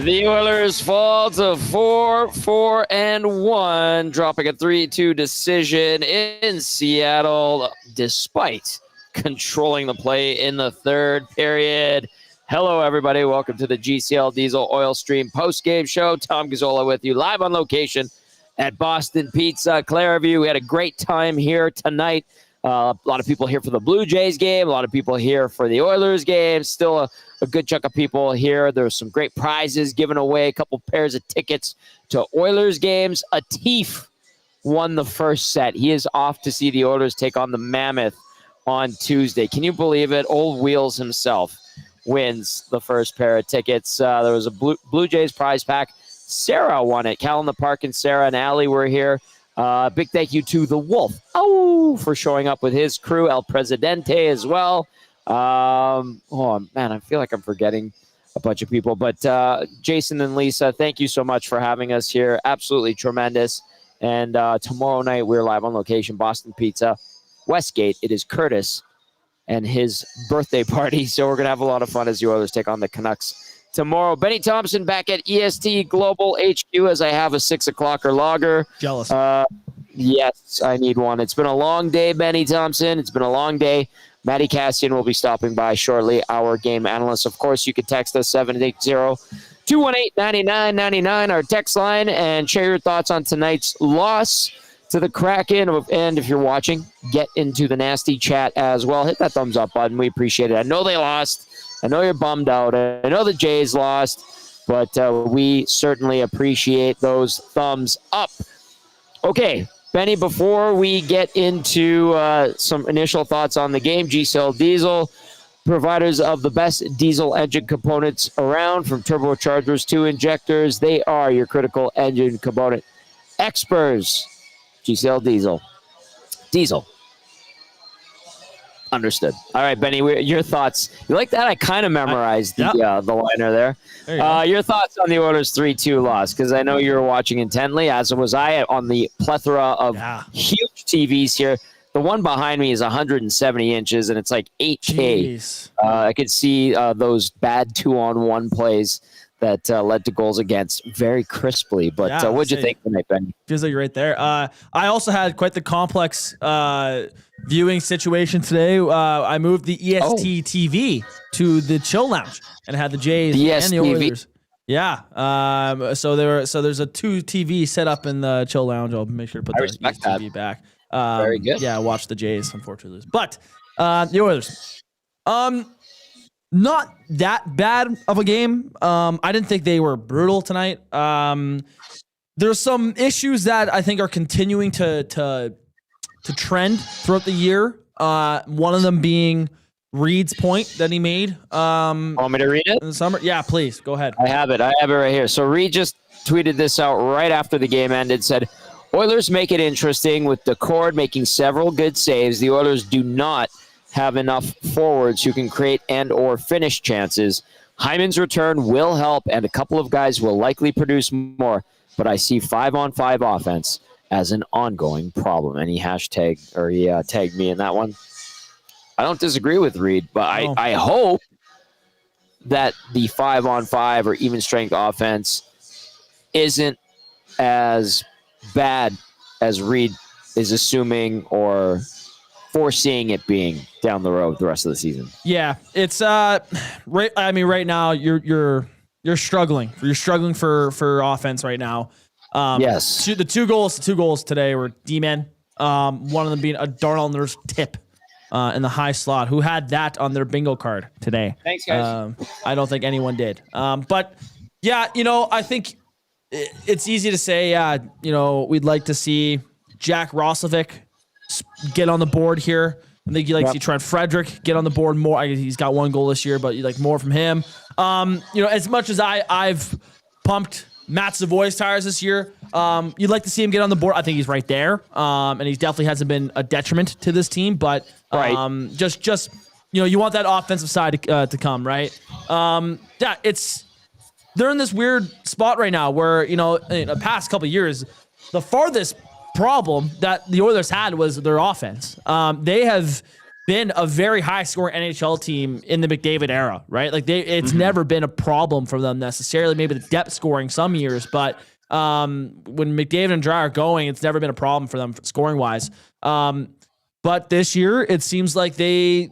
The Oilers fall to 4-1, dropping a 3-2 decision in Seattle, despite controlling the play in the third period. Hello, everybody. Welcome to the GCL Diesel Oil Stream postgame show. Tom Gazzola with you, live on location at Boston Pizza, Clareview. We had a great time here tonight. A lot of people here for the Blue Jays game. A lot of people here for the Oilers game. Still a good chunk of people here. There's some great prizes given away. A couple pairs of tickets to Oilers games. Atif won the first set. He is off to see the Oilers take on the Mammoth on Tuesday. Can you believe it? Old Wheels himself wins the first pair of tickets. There was a Blue Jays prize pack. Sarah won it. Cal in the Park and Sarah and Allie were here. Big thank you to the Wolf for showing up with his crew. El Presidente as well. Oh, man, I feel like I'm forgetting a bunch of people. But Jason and Lisa, thank you so much for having us here. Absolutely tremendous. And tomorrow night, we're live on location, Boston Pizza, Westgate. It is Curtis and his birthday party. So we're going to have a lot of fun as the Oilers take on the Canucks tomorrow. Benny Thompson back at EST Global HQ as I have a 6 o'clocker logger. Jealous. Yes, I need one. It's been a long day, Benny Thompson. It's been a long day. Matty Kassian will be stopping by shortly, our game analyst. Of course, you can text us 780-218-9999, our text line, and share your thoughts on tonight's loss to the Kraken. And if you're watching, get into the nasty chat as well. Hit that thumbs up button. We appreciate it. I know they lost. I know you're bummed out. I know the Jays lost, but we certainly appreciate those thumbs up. Okay, Benny, before we get into some initial thoughts on the game, GCL Diesel, providers of the best diesel engine components around, from turbochargers to injectors. They are your critical engine component experts. GCL Diesel. Diesel. Understood. All right, Benny, your thoughts. You like that? I kind of memorized the liner there. Your thoughts on the Oilers 3-2 loss, because I know you were watching intently, as was I, on the plethora of huge TVs here. The one behind me is 170 inches, and it's like 8K. I could see those bad 2-on-1 plays that led to goals against very crisply. But what'd you think tonight, Benny? Feels like you're right there. I also had quite the complex viewing situation today. I moved the EST TV to the chill lounge and had the Jays and the Oilers. Yeah. So there's a 2 TV set up in the chill lounge. I'll make sure to put the EST TV back. Very good. Yeah, watch the Jays, unfortunately lose. But the Oilers. Not that bad of a game. I didn't think they were brutal tonight. There's some issues that I think are continuing to trend throughout the year. One of them being Reed's point that he made. Want me to read it? In the summer? Yeah, please. Go ahead. I have it right here. So Reed just tweeted this out right after the game ended, said, Oilers make it interesting with Decord making several good saves. The Oilers do not have enough forwards who can create and or finish chances. Hyman's return will help, and a couple of guys will likely produce more, but I see 5-on-5 offense as an ongoing problem. And he tagged me in that one. I don't disagree with Reed, but I hope that the 5-on-5 or even strength offense isn't as bad as Reed is assuming or foreseeing it being down the road the rest of the season. Yeah, it's right. I mean, right now you're struggling. You're struggling for offense right now. Yes. The two goals today were D-men. One of them being a Darnell Nurse tip in the high slot. Who had that on their bingo card today? Thanks, guys. I don't think anyone did. But yeah, I think it's easy to say. We'd like to see Jack Roslovic get on the board here. I think you like to see Trent Frederick get on the board more. He's got 1 goal this year, but you like more from him. As much as I've pumped Matt Savoy's tires this year, you'd like to see him get on the board. I think he's right there, and he definitely hasn't been a detriment to this team. But just you want that offensive side to come, right? They're in this weird spot right now where in the past couple of years, the farthest problem that the Oilers had was their offense. They have been a very high scoring NHL team in the McDavid era, right? Like it's never been a problem for them necessarily. Maybe the depth scoring some years, but when McDavid and Dry are going, it's never been a problem for them scoring wise. But this year, it seems like they're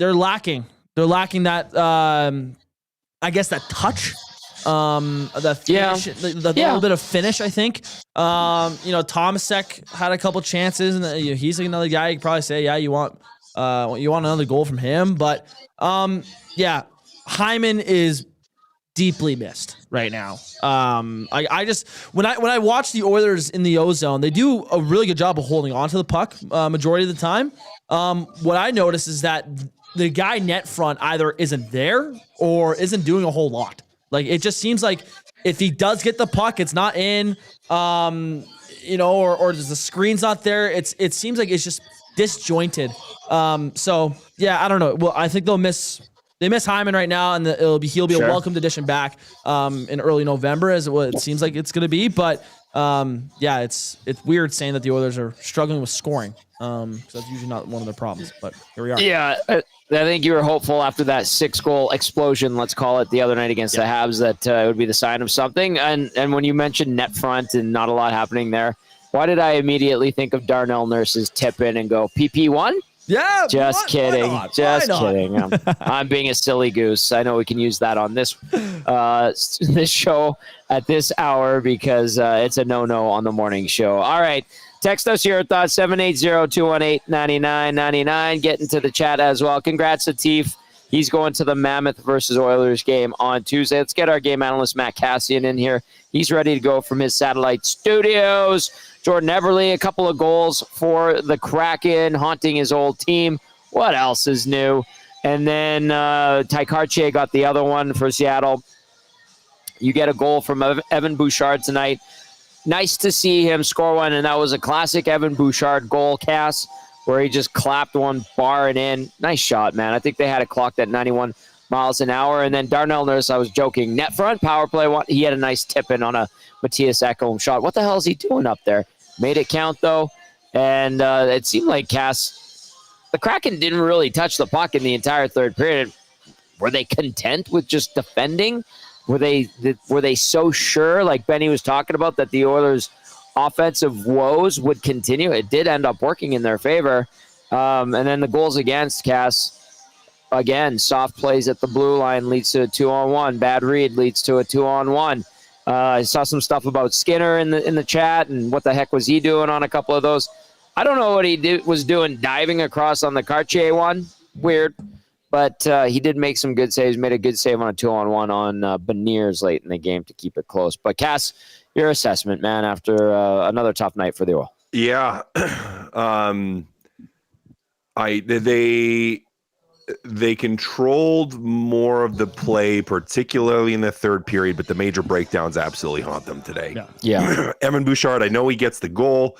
lacking. They're lacking that, I guess, that touch, the finish, the little bit of finish. I think. Tomasek had a couple chances, and he's another guy you could probably say, yeah, you want another goal from him. But Hyman is deeply missed right now. I just when I watch the Oilers in the O-zone, they do a really good job of holding on to the puck majority of the time. What I notice is that the guy net front either isn't there or isn't doing a whole lot. Like it just seems like if he does get the puck, it's not in, or the screen's not there. It seems like it's just disjointed. I don't know. Well, I think they miss Hyman right now, and he'll be a welcomed addition back in early November, as what it seems like it's going to be. But it's weird saying that the Oilers are struggling with scoring. Because that's usually not one of their problems. But here we are. Yeah, I think you were hopeful after that 6-goal explosion, let's call it, the other night against the Habs, that it would be the sign of something. And when you mentioned net front and not a lot happening there, why did I immediately think of Darnell Nurse's tip in and go PP1? Yeah, just kidding. Just kidding. I'm being a silly goose. I know we can use that on this this show at this hour because it's a no-no on the morning show. All right. Text us your thoughts, 780-218-9999. Get into the chat as well. Congrats to Teef. He's going to the Mammoth versus Oilers game on Tuesday. Let's get our game analyst, Matt Kassian, in here. He's ready to go from his satellite studios. Jordan Everly, a couple of goals for the Kraken, haunting his old team. What else is new? And then Ty Cartier got the other one for Seattle. You get a goal from Evan Bouchard tonight. Nice to see him score one, and that was a classic Evan Bouchard goal, Cass, where he just clapped one bar and in. Nice shot, man. I think they had it clocked at 91 miles an hour. And then Darnell Nurse, I was joking, net front, power play. He had a nice tip-in on a Matthias Ekholm shot. What the hell is he doing up there? Made it count, though. And it seemed like, Cass, the Kraken didn't really touch the puck in the entire third period. Were they content with just defending? Were they so sure, like Benny was talking about, that the Oilers' offensive woes would continue? It did end up working in their favor. And then the goals against, Cass, again, soft plays at the blue line leads to a 2-on-1. Bad read leads to a 2-on-1. I saw some stuff about Skinner in the chat and what the heck was he doing on a couple of those. I don't know what he was doing diving across on the Cartier one. Weird. But he did make some good saves. Made a good save on a 2-on-1 on Beniers late in the game to keep it close. But Cass, your assessment, man, after another tough night for the Oil. Yeah, they controlled more of the play, particularly in the third period. But the major breakdowns absolutely haunt them today. Yeah. Evan Bouchard, I know he gets the goal.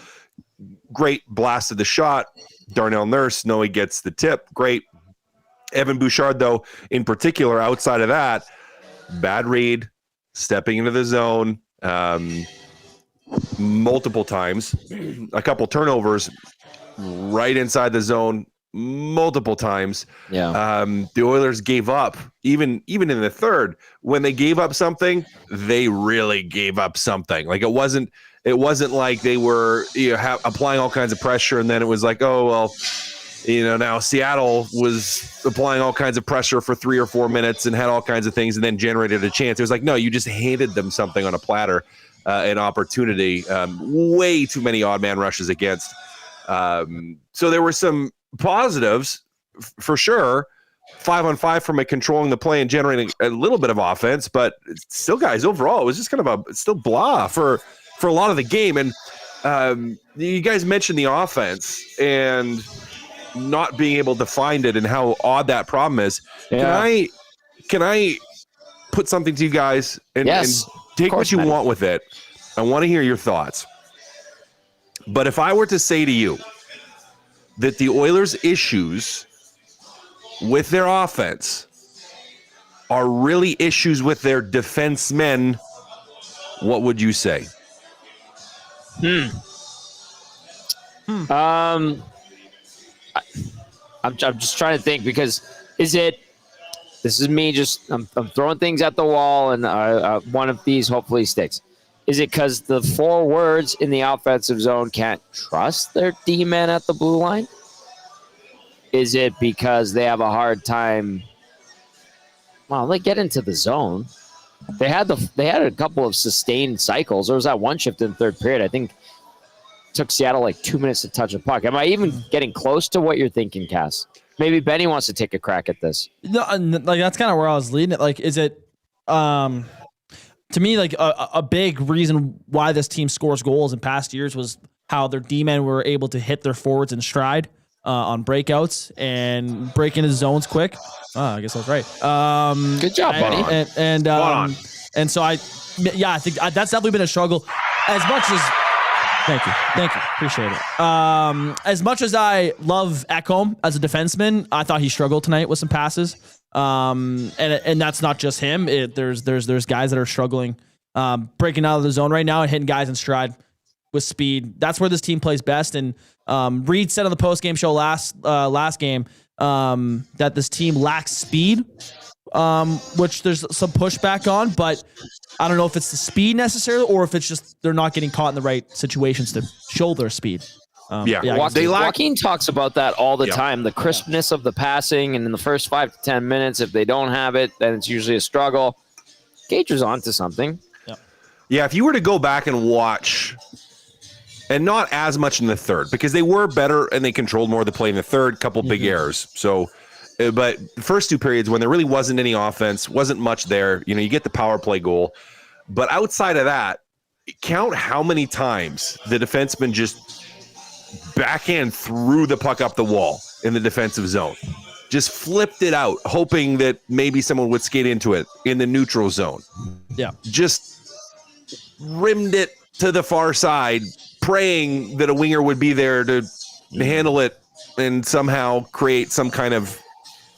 Great, blasted the shot. Darnell Nurse, know he gets the tip. Great. Evan Bouchard, though, in particular, outside of that, bad read, stepping into the zone multiple times, a couple turnovers right inside the zone multiple times. Yeah. The Oilers gave up, even in the third, when they gave up something, they really gave up something. Like it wasn't like they were applying all kinds of pressure and then it was like, oh, well, now Seattle was applying all kinds of pressure for 3 or 4 minutes and had all kinds of things and then generated a chance. It was like, no, you just handed them something on a platter, an opportunity. Way too many odd man rushes against. So there were some positives for sure. 5-on-5 from it, controlling the play and generating a little bit of offense, but still, guys, overall, it was just kind of still blah for a lot of the game. And you guys mentioned the offense and not being able to find it and how odd that problem is. Yeah. Can I put something to you guys and take what you want with it? I want to hear your thoughts. But if I were to say to you that the Oilers' issues with their offense are really issues with their defensemen, what would you say? I'm just trying to think, because this is me just, I'm throwing things at the wall, and one of these hopefully sticks. Is it because the forwards in the offensive zone can't trust their D-men at the blue line? Is it because they have a hard time? Well, they get into the zone. They had a couple of sustained cycles. There was that one shift in the third period. I think it took Seattle like 2 minutes to touch a puck. Am I even getting close to what you're thinking, Cass? Maybe Benny wants to take a crack at this. No, like that's kind of where I was leading it. Like, is it, to me, like a big reason why this team scores goals in past years was how their D-men were able to hit their forwards in stride on breakouts and break into zones quick. I guess I was right. Good job, buddy. And so I think that's definitely been a struggle. As much as thank you, appreciate it. As much as I love Ekholm as a defenseman, I thought he struggled tonight with some passes. And that's not just him. There's guys that are struggling, breaking out of the zone right now and hitting guys in stride with speed. That's where this team plays best. And Reed said on the post-game show last game that this team lacks speed, which there's some pushback on, but I don't know if it's the speed necessarily or if it's just they're not getting caught in the right situations to show their speed. Joaquin talks about that all the time, the crispness of the passing, and in the first 5 to 10 minutes, if they don't have it, then it's usually a struggle. Gage was onto something. Yeah, if you were to go back and watch, and not as much in the third, because they were better and they controlled more of the play in the third, couple big errors. So, but the first two periods when there really wasn't any offense, wasn't much there, you get the power play goal. But outside of that, count how many times the defenseman just backhand threw the puck up the wall in the defensive zone. Just flipped it out, hoping that maybe someone would skate into it in the neutral zone. Yeah. Just rimmed it to the far side, praying that a winger would be there to handle it and somehow create some kind of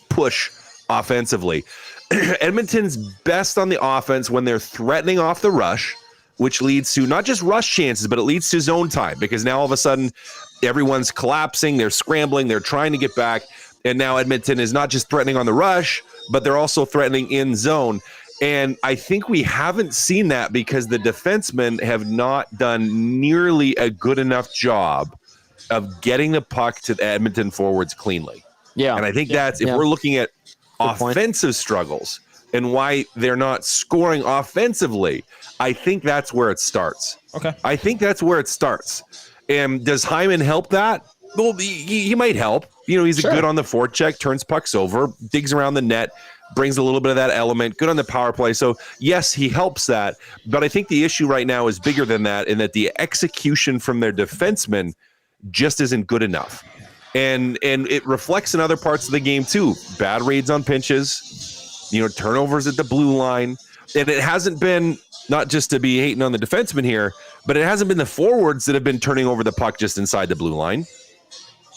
push offensively. Edmonton's best on the offense when they're threatening off the rush, which leads to not just rush chances, but it leads to zone time, because now all of a sudden everyone's collapsing, they're scrambling, they're trying to get back, and now Edmonton is not just threatening on the rush, but they're also threatening in zone. And I think we haven't seen that because the defensemen have not done nearly a good enough job of getting the puck to the Edmonton forwards cleanly. Yeah. And I think that's, if we're looking at offensive struggles and why they're not scoring offensively, I think that's where it starts. Okay. I think that's where it starts. And does Hyman help that? Well, he might help. He's good on the forecheck, turns pucks over, digs around the net, brings a little bit of that element, good on the power play. So, yes, he helps that. But I think the issue right now is bigger than that, in that the execution from their defensemen just isn't good enough. And it reflects in other parts of the game, too. Bad reads on pinches, turnovers at the blue line. And it hasn't been, not just to be hating on the defenseman here, but it hasn't been the forwards that have been turning over the puck just inside the blue line.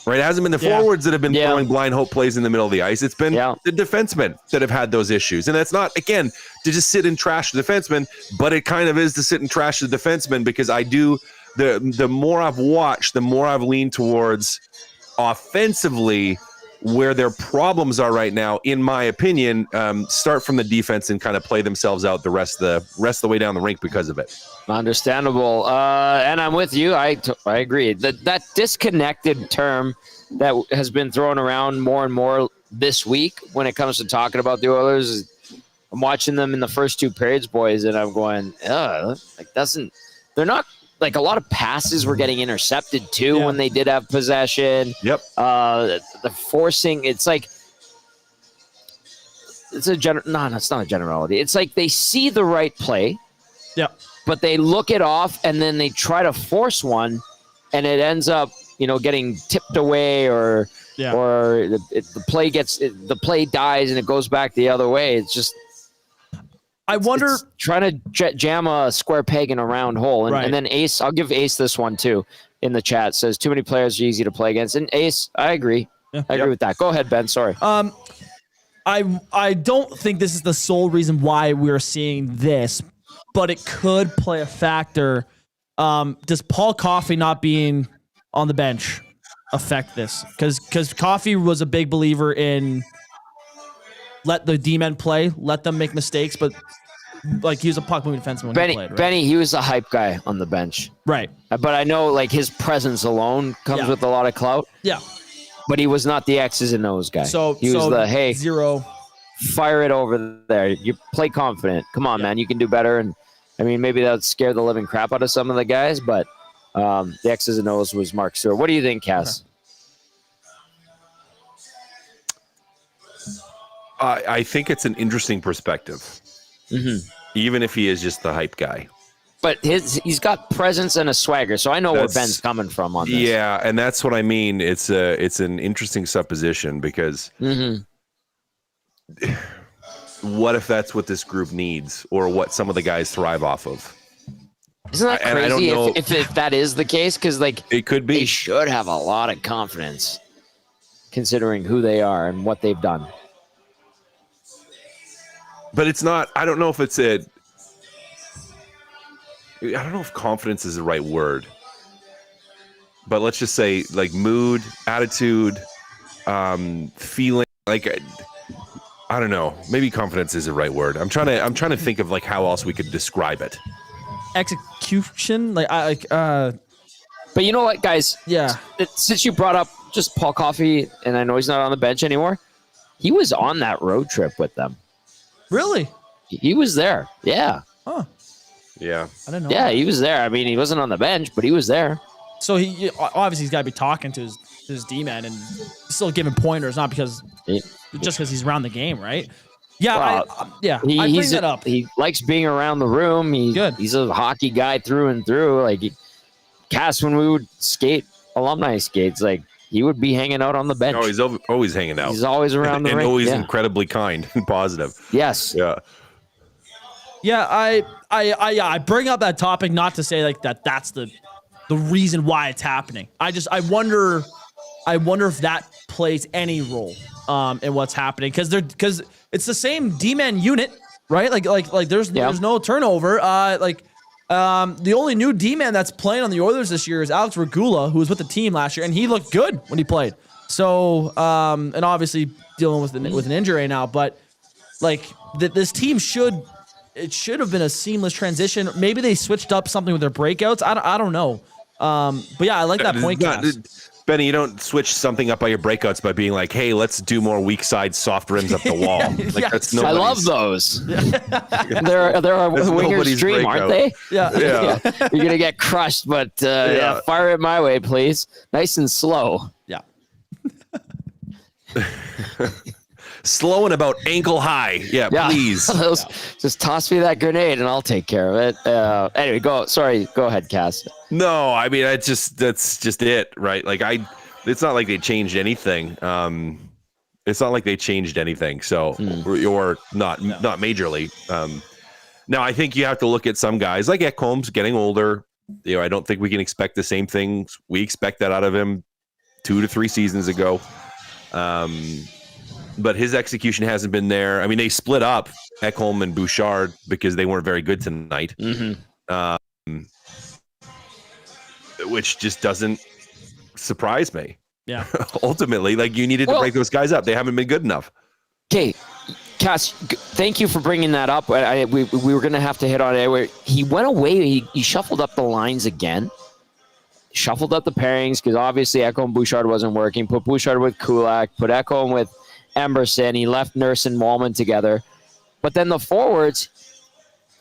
Right? It hasn't been the forwards that have been throwing blind hope plays in the middle of the ice. It's been the defensemen that have had those issues. And that's not, again, to just sit and trash the defensemen, but it kind of is to sit and trash the defensemen, because the more I've watched, the more I've leaned towards offensively where their problems are right now, in my opinion, start from the defense and kind of play themselves out the rest of the way down the rink because of it. Understandable. And I'm with you. I agree. That disconnected term that has been thrown around more and more this week when it comes to talking about the Oilers, I'm watching them in the first two periods, boys, and I'm going, they're not, like, a lot of passes were getting intercepted too when they did have possession. Yep. The forcing, it's like, it's not a generality. It's like they see the right play. Yep. But they look it off and then they try to force one, and it ends up, getting tipped away, or the play dies and it goes back the other way. It's just, I wonder, it's trying to jam a square peg in a round hole. And then Ace, I'll give Ace this one too in the chat, says too many players are easy to play against. And Ace, I agree. I agree with that. Go ahead, Ben. Sorry. I don't think this is the sole reason why we're seeing this, but it could play a factor. Does Paul Coffey not being on the bench affect this? Because Coffey was a big believer in let the D-men play, let them make mistakes, but like he was a puck moving defenseman when he played, right? Benny, he was a hype guy on the bench. Right. But I know like his presence alone comes with a lot of clout. Yeah. But he was not the X's and O's guy. So he was the hey, zero. Fire it over there. You play confident. Come on, man, you can do better. And I mean, maybe that would scare the living crap out of some of the guys, but the X's and O's was Mark Stewart. What do you think, Cass? I think it's an interesting perspective, even if he is just the hype guy. But he's got presence and a swagger, so I know where Ben's coming from on this. Yeah, and that's what I mean. It's an interesting supposition because what if that's what this group needs, or what some of the guys thrive off of? Isn't that crazy? I don't know if that is the case, because like it could be. They should have a lot of confidence, considering who they are and what they've done. But it's not. I don't know if it's a. I don't know if confidence is the right word. But let's just say like mood, attitude, feeling. Like I don't know. Maybe confidence is the right word. I'm trying to think of like how else we could describe it. Execution, but you know what, guys? Yeah. Since you brought up just Paul Coffey, and I know he's not on the bench anymore, he was on that road trip with them. Really? He was there. Yeah. Huh. Yeah. I didn't know. Yeah, he was there. I mean, he wasn't on the bench, but he was there. So he obviously he's got to be talking to his D-man and still giving pointers, not because just because he's around the game, right? Yeah, Well, I bring that up. He likes being around the room. He's a hockey guy through and through. Like Cass, when we would skate alumni skates, like he would be hanging out on the bench. Oh, he's always hanging out. He's always around the and rink. always incredibly kind and positive. Yes. Yeah. Yeah, I bring up that topic not to say like that's the reason why it's happening. I wonder if that plays any role in what's happening because it's the same D-man unit, right? Like there's no turnover. The only new D-man that's playing on the Oilers this year is Alex Regula, who was with the team last year, and he looked good when he played. So and obviously dealing with an injury now, but like this team should have been a seamless transition. Maybe they switched up something with their breakouts. I don't know. But yeah, I like that point, Cass. Benny, you don't switch something up by your breakouts by being like, "Hey, let's do more weak side soft rims up the wall." I love those. They're a winger's dream, aren't they? Yeah. You're gonna get crushed, but fire it my way, please. Nice and slow. Yeah. Slow and about ankle high. Yeah. Please. Just toss me that grenade and I'll take care of it. Anyway, go ahead, Cass. No, I mean, that's just it, right? Like it's not like they changed anything. It's not like they changed anything. So or not majorly. Now I think you have to look at some guys like Ekholm's getting older. You know, I don't think we can expect the same things. We expect that out of him 2 to 3 seasons ago. But his execution hasn't been there. I mean, they split up Ekholm and Bouchard because they weren't very good tonight, which just doesn't surprise me. Yeah. Ultimately, like you needed to break those guys up. They haven't been good enough. Okay, Cass, thank you for bringing that up. We were going to have to hit on it. Where he went away. He shuffled up the lines again. Shuffled up the pairings because obviously Ekholm and Bouchard wasn't working. Put Bouchard with Kulak. Put Ekholm with Emberson. He left Nurse and Wallman together. But then the forwards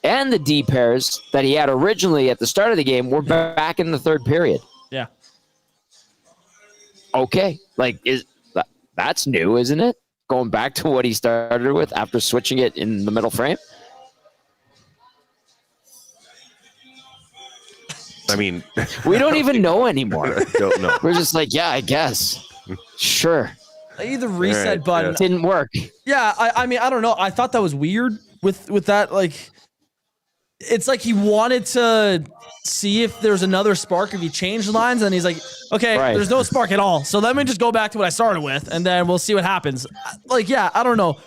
and the D pairs that he had originally at the start of the game were back in the third period. Yeah. Okay. Like that's new, isn't it? Going back to what he started with after switching it in the middle frame. I mean, we don't even know anymore. Don't know. We're just like, yeah, I guess. Sure. The reset button didn't work. Yeah, I mean, I don't know. I thought that was weird with that. Like, it's like he wanted to see if there's another spark if he changed lines, and he's like, okay, there's no spark at all. So let me just go back to what I started with, and then we'll see what happens. Like, yeah, I don't know.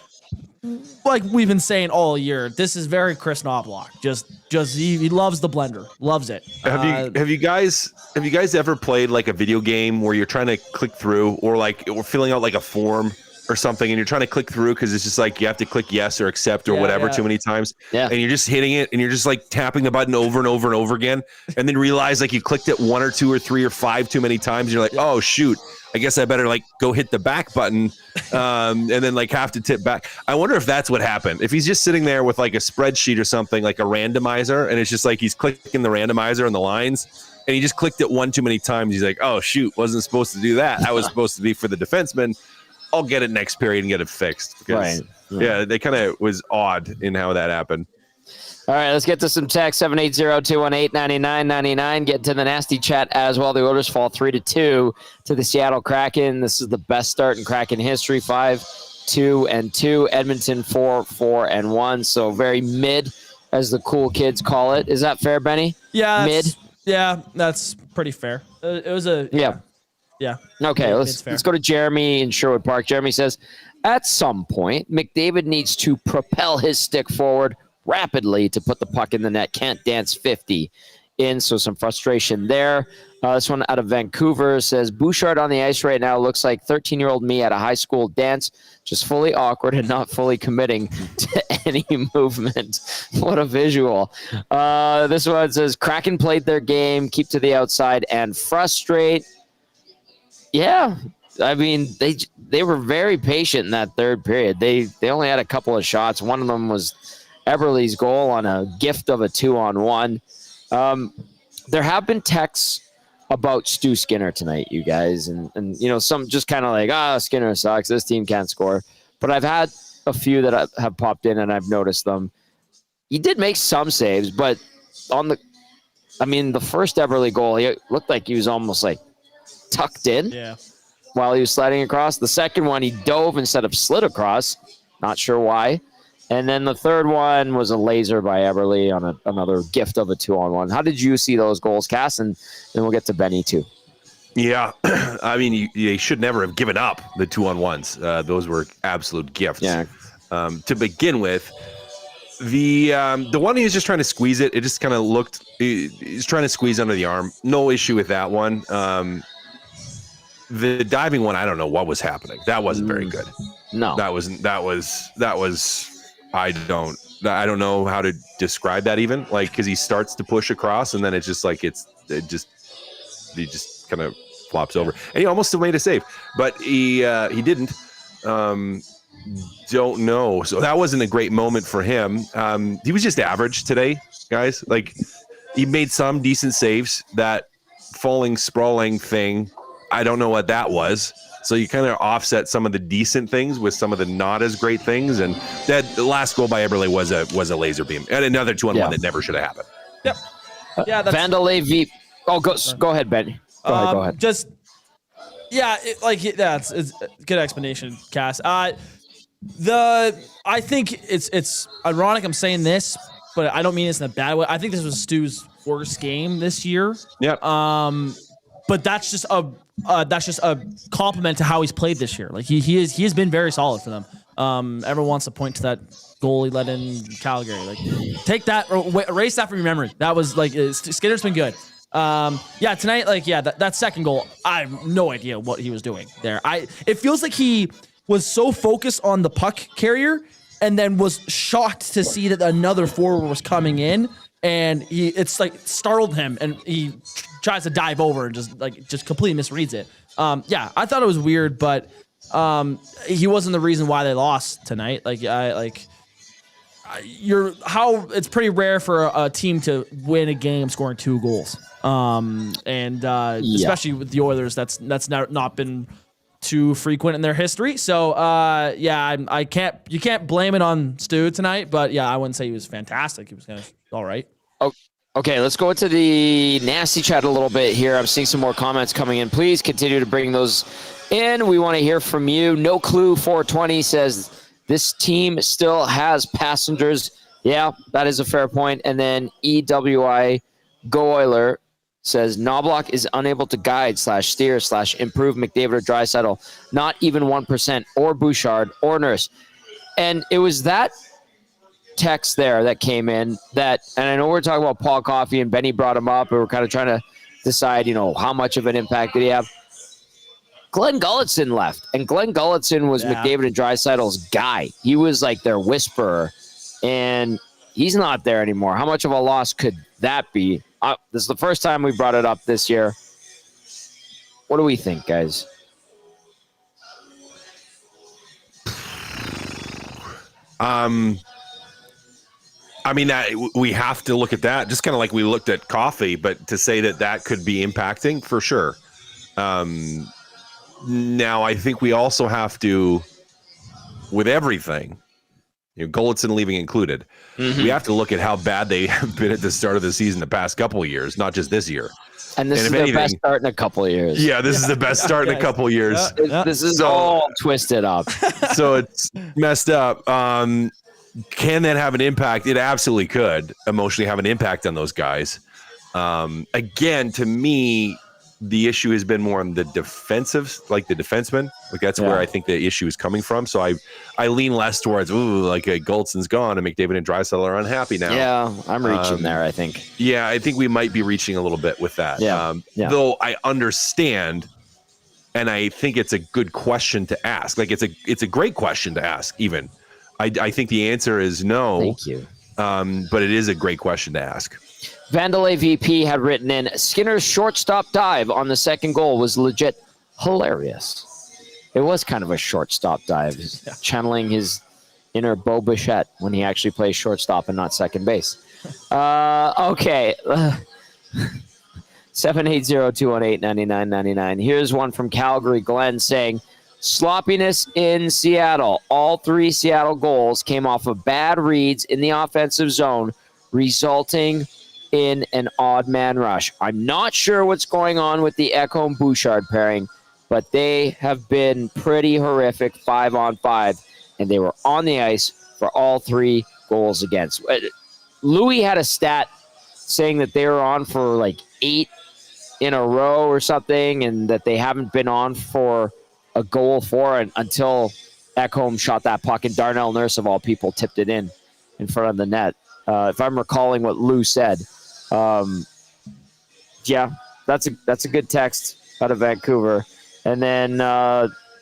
like we've been saying all year, this is very Chris Knobloch. He loves the blender, loves it. Have you guys ever played like a video game where you're trying to click through, or filling out like a form or something, and you're trying to click through because it's just like you have to click yes or accept or whatever too many times, and you're just hitting it and you're just like tapping the button over and over and over again, and then realize like you clicked it 1 or 2 or 3 or 5 too many times, and you're like, oh shoot, I guess I better like go hit the back button, and then like have to tip back. I wonder if that's what happened. If he's just sitting there with like a spreadsheet or something, like a randomizer, and it's just like he's clicking the randomizer and the lines, and he just clicked it 1 too many times. He's like, oh shoot, wasn't supposed to do that. That was supposed to be for the defenseman. I'll get it next period and get it fixed. Because, yeah, they kind of was odd in how that happened. All right, let's get to some text. 780-218-9999. Get to the nasty chat as well. The Oilers fall 3-2 to the Seattle Kraken. This is the best start in Kraken history. 5-2-2. Edmonton 4-4-1. So very mid, as the cool kids call it. Is that fair, Benny? Yeah, mid. Yeah, that's pretty fair. It was a yeah. Okay, let's go to Jeremy in Sherwood Park. Jeremy says, at some point, McDavid needs to propel his stick forward rapidly to put the puck in the net. Can't dance 50 in, so some frustration there. This one out of Vancouver says, Bouchard on the ice right now looks like 13-year-old me at a high school dance, just fully awkward and not fully committing to any movement. What a visual. This one says, Kraken played their game, keep to the outside, and frustrate. Yeah, I mean, they were very patient in that third period. They only had a couple of shots. One of them was Eberle's goal on a gift of a 2-on-1. There have been texts about Stu Skinner tonight, you guys, and you know, some just kind of like, Skinner sucks, this team can't score. But I've had a few that have popped in and I've noticed them. He did make some saves, but the first Eberle goal, he looked like he was almost like tucked in while he was sliding across. The second one, he dove instead of slid across. Not sure why. And then the third one was a laser by Eberle on another gift of a 2-on-1. How did you see those goals, Cass? And then we'll get to Benny too. Yeah, I mean, they should never have given up the 2-on-1s. Those were absolute gifts. Yeah. To begin with, the one he was just trying to squeeze it. It just kind of looked. He's trying to squeeze under the arm. No issue with that one. The diving one, I don't know what was happening. That wasn't very good. No, that was. I don't know how to describe that even. Like, because he starts to push across, and then it's just like he just kind of flops over, and he almost still made a save, but he didn't. Don't know. So that wasn't a great moment for him. He was just average today, guys. Like, he made some decent saves. That falling, sprawling thing, I don't know what that was. So you kind of offset some of the decent things with some of the not as great things. And the last goal by Eberle was a laser beam and another 2-on-1 that never should have happened. Yep. Yeah. That's Vandalay V. Oh, go ahead, Ben. Go ahead. It's a good explanation, Cass. I think it's ironic I'm saying this, but I don't mean this in a bad way. I think this was Stu's worst game this year. Yeah. But that's just a compliment to how he's played this year. Like he has been very solid for them. Everyone wants to point to that goal he let in Calgary. Like, take that, erase that from your memory. That was like Skinner's been good. Tonight, that second goal, I have no idea what he was doing there. It feels like he was so focused on the puck carrier and then was shocked to see that another forward was coming in, and it's like startled him, and he tries to dive over and just completely misreads it. I thought it was weird, but he wasn't the reason why they lost tonight. It's pretty rare for a team to win a game scoring 2 goals. Especially with the Oilers, that's not been too frequent in their history. So you can't blame it on Stu tonight, but I wouldn't say he was fantastic. He was kind of all right. Oh, okay, let's go into the nasty chat a little bit here. I'm seeing some more comments coming in. Please continue to bring those in. We want to hear from you. No Clue 420 says this team still has passengers. Yeah, that is a fair point. And then EWI Go Oiler says Knobloch is unable to guide / steer / improve McDavid or Draisaitl. Not even 1%, or Bouchard or Nurse. And it was that text there that came in and I know we're talking about Paul Coffey and Benny brought him up and we're kind of trying to decide, how much of an impact did he have. Glenn Gulletson left, and Glenn Gulletson was McDavid and Draisaitl's guy. He was like their whisperer, and he's not there anymore. How much of a loss could that be? This is the first time we brought it up this year. What do we think, guys? We have to look at that, just kind of like we looked at Coffey, but to say that could be impacting for sure. Now, I think we also have to, with everything, Gulletson leaving included, we have to look at how bad they have been at the start of the season the past couple of years, not just this year. And this is their best start in a couple of years. Yeah, this is the best start in a couple of years. This is all twisted up. So it's messed up. Can that have an impact? It absolutely could emotionally have an impact on those guys. Again, to me, the issue has been more on the defensive, like the defenseman. Like that's where I think the issue is coming from. So I lean less towards, Gultson's gone and McDavid and Draisaitl are unhappy now. Yeah, I'm reaching there, I think. Yeah, I think we might be reaching a little bit with that. Though I understand, and I think it's a good question to ask. Like it's a great question to ask, even. I think the answer is no. Thank you. But it is a great question to ask. Vandalay VP had written in, Skinner's shortstop dive on the second goal was legit hilarious. It was kind of a shortstop dive, channeling his inner Bo Bichette when he actually plays shortstop and not second base. Okay. 780-218-9999. Here's one from Calgary, Glenn, saying, sloppiness in Seattle. All three Seattle goals came off of bad reads in the offensive zone, resulting in an odd man rush. I'm not sure what's going on with the Ekholm Bouchard pairing, but they have been pretty horrific 5-on-5, and they were on the ice for all three goals against. Louis had a stat saying that they were on for like 8 in a row or something, and that they haven't been on for a goal until Ekholm shot that puck, and Darnell Nurse, of all people, tipped it in front of the net. If I'm recalling what Lou said. That's a good text out of Vancouver. And then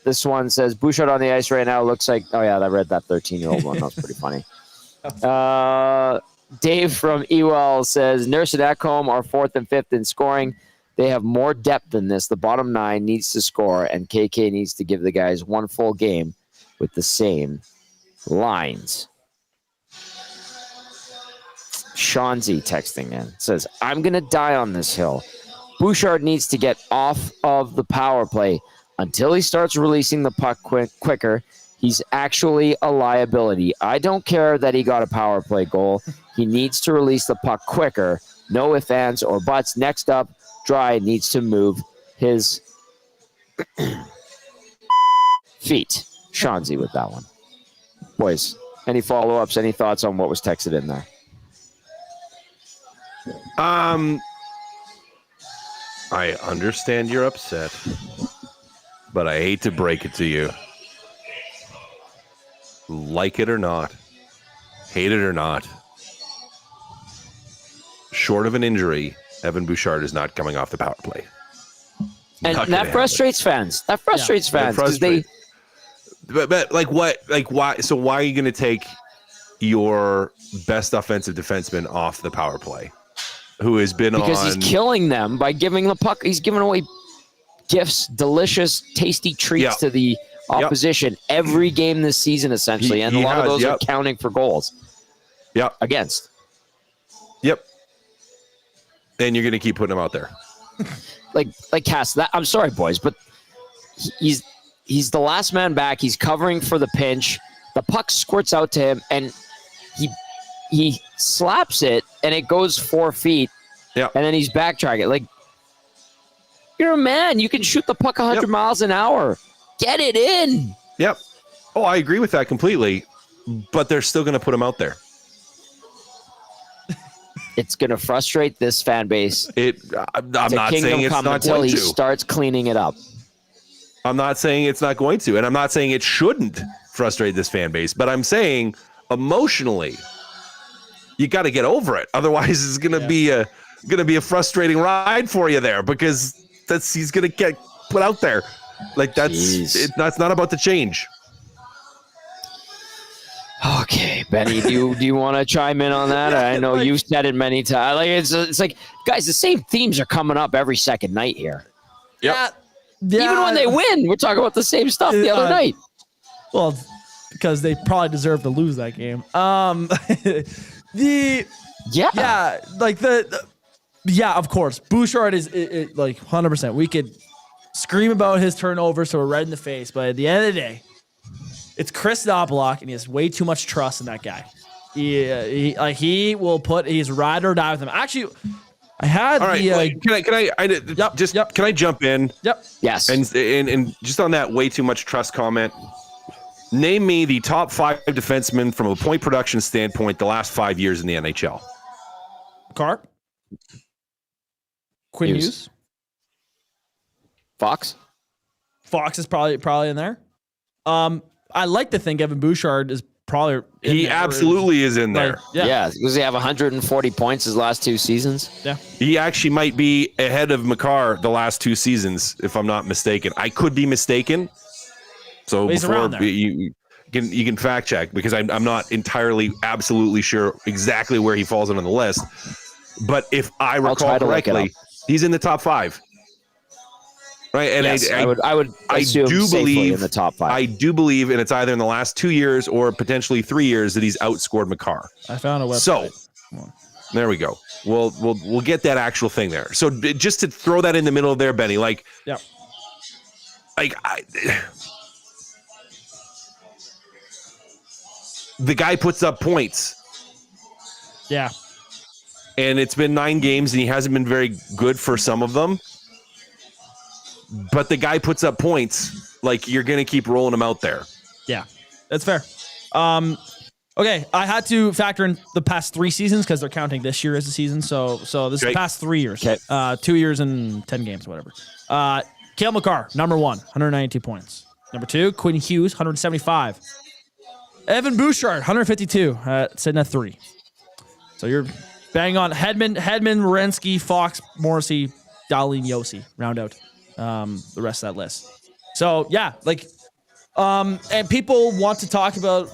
this one says, Bouchard on the ice right now looks like, I read that 13-year-old one. That was pretty funny. Dave from Ewell says, Nurse and Ekholm are 4th and 5th in scoring. They have more depth than this. The bottom 9 needs to score, and KK needs to give the guys one full game with the same lines. Sean Z texting in says, I'm going to die on this hill. Bouchard needs to get off of the power play until he starts releasing the puck quicker. He's actually a liability. I don't care that he got a power play goal. He needs to release the puck quicker. No ifs, ands, or buts. Next up, Dry needs to move his feet. Sean Z with that one. Boys, any follow-ups, any thoughts on what was texted in there? I understand you're upset, but I hate to break it to you. Like it or not, hate it or not, short of an injury, Evan Bouchard is not coming off the power play. And that frustrates fans. That frustrates fans because But why? So why are you going to take your best offensive defenseman off the power play, who has been because he's killing them by giving the puck. He's giving away gifts, delicious, tasty treats to the opposition every game this season, essentially, and a lot of those are counting for goals. Against. And you're going to keep putting him out there. like Cass. I'm sorry, boys, but he's the last man back. He's covering for the pinch. The puck squirts out to him, and he slaps it, and it goes 4 feet. And then he's backtracking. Like, you're a man. You can shoot the puck 100 miles an hour. Get it in. Oh, I agree with that completely. But they're still going to put him out there. It's going to frustrate this fan base. I'm not saying it's not until going he to. starts cleaning it up. I'm not saying it's not going to, and I'm not saying it shouldn't frustrate this fan base. But I'm saying emotionally, you got to get over it. Otherwise, it's going to be a frustrating ride for you there, because he's going to get put out there. Like it's not about the change. Okay, Benny, do you want to chime in on that? I know you've said it many times. Like it's like, guys, the same themes are coming up every second night here. Yep. Yeah. Even when they win, we're talking about the same stuff the other night. Well, because they probably deserve to lose that game. Of course. Bouchard is like 100%. We could scream about his turnovers so we're red in the face, but at the end of the day, it's Chris Knobloch, and he has way too much trust in that guy. He will put his ride or die with him. Actually, I had can I jump in? Yep. Yes. And just on that way too much trust comment, name me the top 5 defensemen from a point production standpoint the last 5 years in the NHL. Carr. Quinn Hughes. Fox is probably in there. I like to think Evan Bouchard is probably he absolutely is in there. Yeah. Does he have 140 points his last 2 seasons? Yeah. He actually might be ahead of Makar the last 2 seasons, if I'm not mistaken. I could be mistaken. So before you can fact check, because I'm not entirely absolutely sure exactly where he falls on the list. But if I recall correctly, he's in the top 5. Right, and yes, I would assume do believe in the top 5. I do believe, and it's either in the last 2 years or potentially 3 years that he's outscored Makar. I found a website. So there we go. We'll get that actual thing there. So just to throw that in the middle of there, Benny, the guy puts up points. Yeah, and it's been 9 games, and he hasn't been very good for some of them. But the guy puts up points. Like, you're going to keep rolling him out there. Yeah, that's fair. Okay, I had to factor in the past 3 seasons because they're counting this year as a season. So this is the past 3 years. Okay. 2 years and 10 games, whatever. Cale Makar, number 1, 192 points. Number 2, Quinn Hughes, 175. Evan Bouchard, 152, sitting at 3. So you're bang on. Hedman, Werenski, Fox, Morrissey, Dahlin, Yossi. Round out the rest of that list. So yeah, and people want to talk about,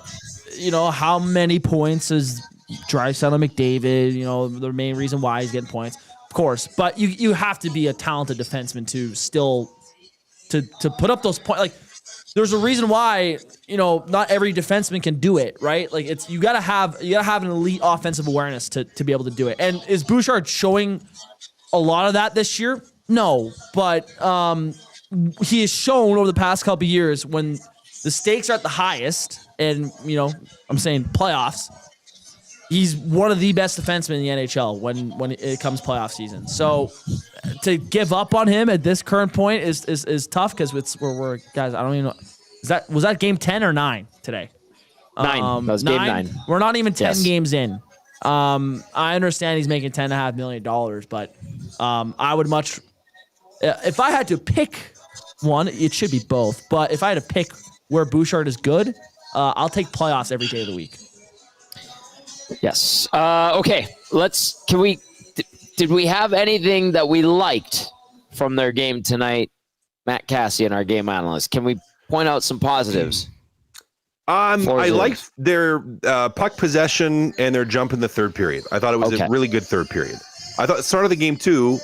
how many points is Draisaitl and McDavid, the main reason why he's getting points, of course. But you have to be a talented defenseman to still to put up those points. There's a reason why, not every defenseman can do it, right? You gotta have an elite offensive awareness to be able to do it. And is Bouchard showing a lot of that this year? No, but he has shown over the past couple of years when the stakes are at the highest, and I'm saying playoffs, he's one of the best defensemen in the NHL when it comes playoff season. So to give up on him at this current point is tough, because we're guys. I don't even know. Was that game 10 or 9 today? 9. That was game 9. We're not even 10 games in. I understand he's making $10.5 million, but I would much. If I had to pick one, it should be both. But if I had to pick where Bouchard is good, I'll take playoffs every day of the week. Yes. Okay. Did we have anything that we liked from their game tonight? Matt Kassian, our game analyst. Can we point out some positives? I liked their puck possession and their jump in the third period. I thought it was a really good third period. I thought at the start of the game too,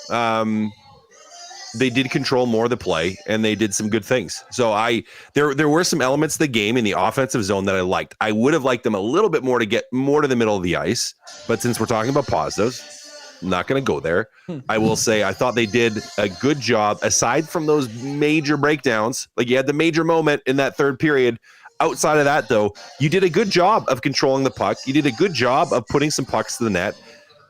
they did control more of the play, and they did some good things. So there were some elements of the game in the offensive zone that I liked. I would have liked them a little bit more to get more to the middle of the ice, but since we're talking about positives, I'm not going to go there. I will say I thought they did a good job, aside from those major breakdowns. You had the major moment in that third period. Outside of that, though, you did a good job of controlling the puck. You did a good job of putting some pucks to the net.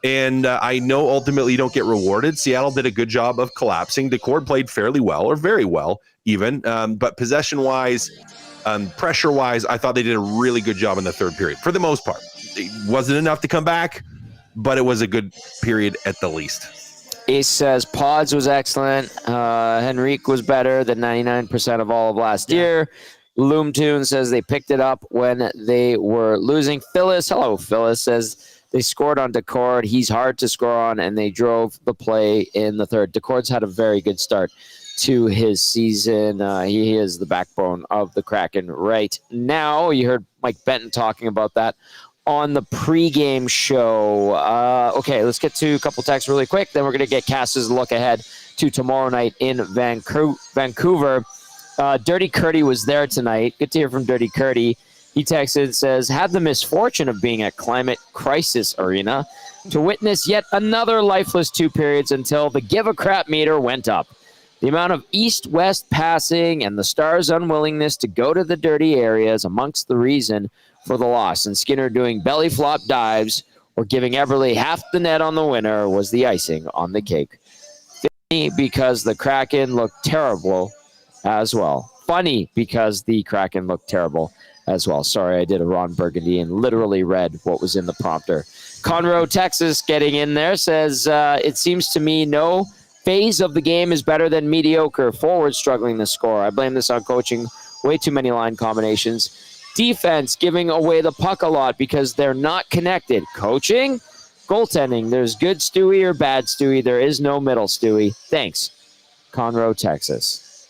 And I know ultimately you don't get rewarded. Seattle did a good job of collapsing. Decord played fairly well, or very well even. But possession-wise, pressure-wise, I thought they did a really good job in the third period for the most part. It wasn't enough to come back, but it was a good period at the least. Ace says Pods was excellent. Henrique was better than 99% of all of last year. Loomtoon says they picked it up when they were losing. Phyllis, hello, Phyllis, says they scored on Decord. He's hard to score on, and they drove the play in the third. Decord's had a very good start to his season. He is the backbone of the Kraken right now. You heard Mike Benton talking about that on the pregame show. Okay, let's get to a couple texts really quick. Then we're going to get Cass's look ahead to tomorrow night in Vancouver. Dirty Curdy was there tonight. Good to hear from Dirty Curdy. He texted and says, had the misfortune of being at Climate Crisis Arena to witness yet another lifeless 2 periods until the give a crap meter went up. The amount of east-west passing and the Stars' unwillingness to go to the dirty areas amongst the reason for the loss. And Skinner doing belly flop dives or giving Eberle half the net on the winner was the icing on the cake. Funny because the Kraken looked terrible as well. Funny because the Kraken looked terrible as well. Sorry, I did a Ron Burgundy and literally read what was in the prompter. Conroe, Texas, getting in there, says, it seems to me no phase of the game is better than mediocre. Forward struggling to score. I blame this on coaching. Way too many line combinations. Defense giving away the puck a lot because they're not connected. Coaching, goaltending. There's good Stewie or bad Stewie. There is no middle Stewie. Thanks. Conroe, Texas.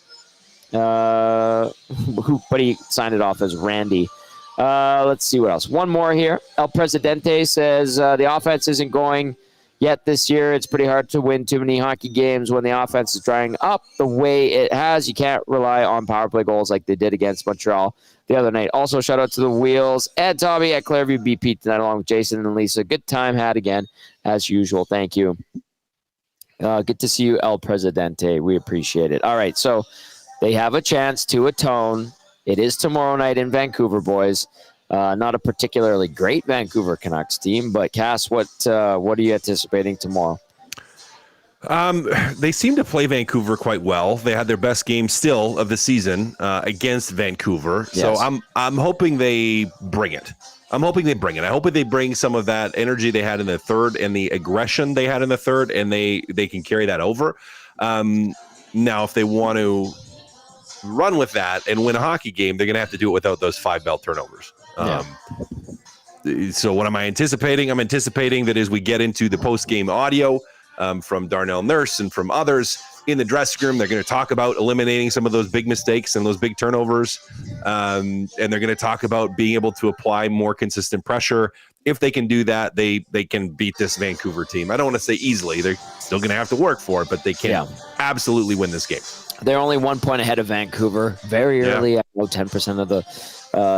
But he signed it off as Randy. Let's see what else. One more here. El Presidente says the offense isn't going yet this year. It's pretty hard to win too many hockey games when the offense is drying up the way it has. You can't rely on power play goals like they did against Montreal the other night. Also, shout out to the Wheels and Tommy at Clareview BP tonight, along with Jason and Lisa. Good time had again, as usual. Thank you. Good to see you, El Presidente. We appreciate it. All right, so they have a chance to atone. It is tomorrow night in Vancouver, boys. Not a particularly great Vancouver Canucks team, but Cass, what are you anticipating tomorrow? They seem to play Vancouver quite well. They had their best game still of the season against Vancouver. Yes. So I'm hoping they bring it. I hope they bring some of that energy they had in the third and the aggression they had in the third, and they can carry that over. Now, if they want to run with that and win a hockey game, they're going to have to do it without those 5 bell turnovers. So what am I anticipating? I'm anticipating that as we get into the post-game audio from Darnell Nurse and from others in the dressing room, they're going to talk about eliminating some of those big mistakes and those big turnovers. And they're going to talk about being able to apply more consistent pressure. If they can do that, they can beat this Vancouver team. I don't want to say easily. They're still going to have to work for it, but they can absolutely win this game. They're only 1 point ahead of Vancouver. Very early. I know 10% of the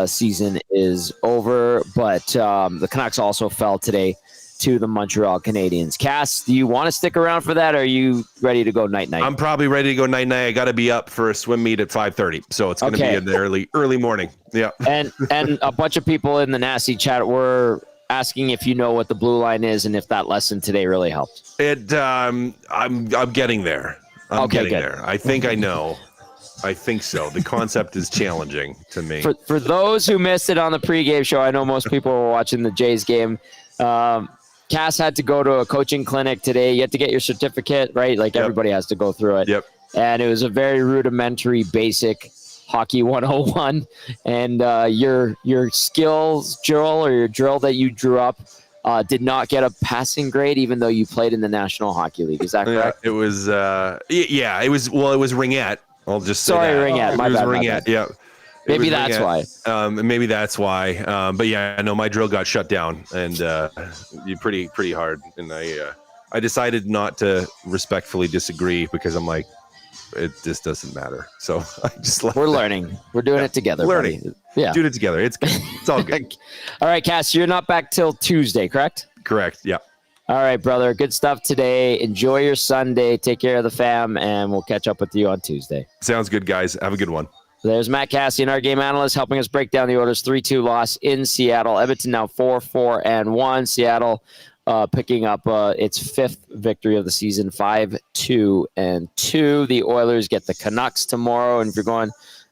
season is over, but the Canucks also fell today to the Montreal Canadiens. Cass, do you want to stick around for that, or are you ready to go night-night? I'm probably ready to go night-night. I got to be up for a swim meet at 5:30, so it's going to be in the early morning. Yeah. And a bunch of people in the nasty chat were asking if you know what the blue line is and if that lesson today really helped. I'm getting there. I'm getting there. I think I know. I think so. The concept is challenging to me. For those who missed it on the pregame show, I know most people were watching the Jays game. Cass had to go to a coaching clinic today. You have to get your certificate, right? Like everybody has to go through it. Yep. And it was a very rudimentary, basic hockey 101. And your skills drill or your drill that you drew up did not get a passing grade, even though you played in the National Hockey League. Is that correct? It was. It was. Well, it was ringette. I'll just say Sorry, that. ringette. My bad. Ringette. Yeah. Maybe that's why. Maybe that's why. But yeah, I know my drill got shut down, and you pretty hard. And I decided not to respectfully disagree because I'm like, this doesn't matter. So I just we're learning. We're doing it together. Learning. Buddy. Yeah. Doing it together. It's good. It's all good. All right, Cass, you're not back till Tuesday, correct? Correct. Yeah. All right, brother. Good stuff today. Enjoy your Sunday. Take care of the fam, and we'll catch up with you on Tuesday. Sounds good, guys. Have a good one. There's Matt Kassian, our game analyst, helping us break down the Oilers' 3-2 loss in Seattle. Edmonton now 4-4-1. Seattle picking up its 5th victory of the season, 5-2-2. The Oilers get the Canucks tomorrow. And if you're going,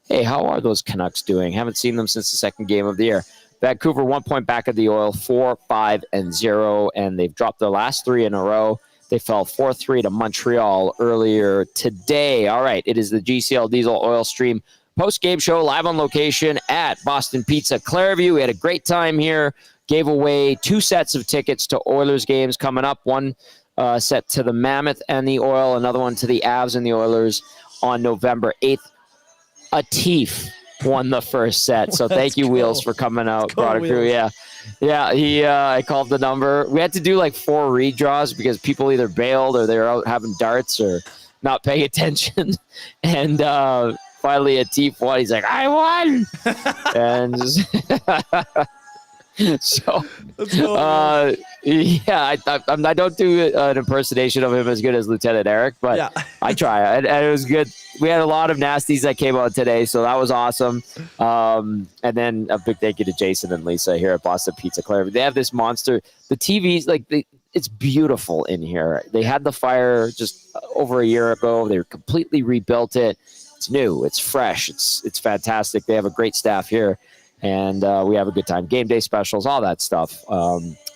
hey, how are those Canucks doing? Haven't seen them since the second game of the year. Vancouver 1 point back of the Oil, 4-5-0, and they've dropped their last 3 in a row. They fell 4-3 to Montreal earlier today. All right, it is the GCL Diesel Oil Stream post-game show live on location at Boston Pizza Clairview. We had a great time here. Gave away 2 sets of tickets to Oilers games coming up. One set to the Mammoth and the Oil, another one to the Avs and the Oilers on November 8th. Atif won the first set. So thank you, Wheels, for coming out. Brought a crew. Yeah, I called the number. We had to do like 4 redraws because people either bailed or they were out having darts or not paying attention. And finally, Atif won. He's like, I won! And so, I don't do an impersonation of him as good as Lieutenant Eric, but I try. And it was good. We had a lot of nasties that came out today, so that was awesome. And then a big thank you to Jason and Lisa here at Boston Pizza Clairview. They have this monster. The TVs, it's beautiful in here. They had the fire just over a year ago. They completely rebuilt it. It's new. It's fresh. It's fantastic. They have a great staff here. And we have a good time. Game day specials, all that stuff.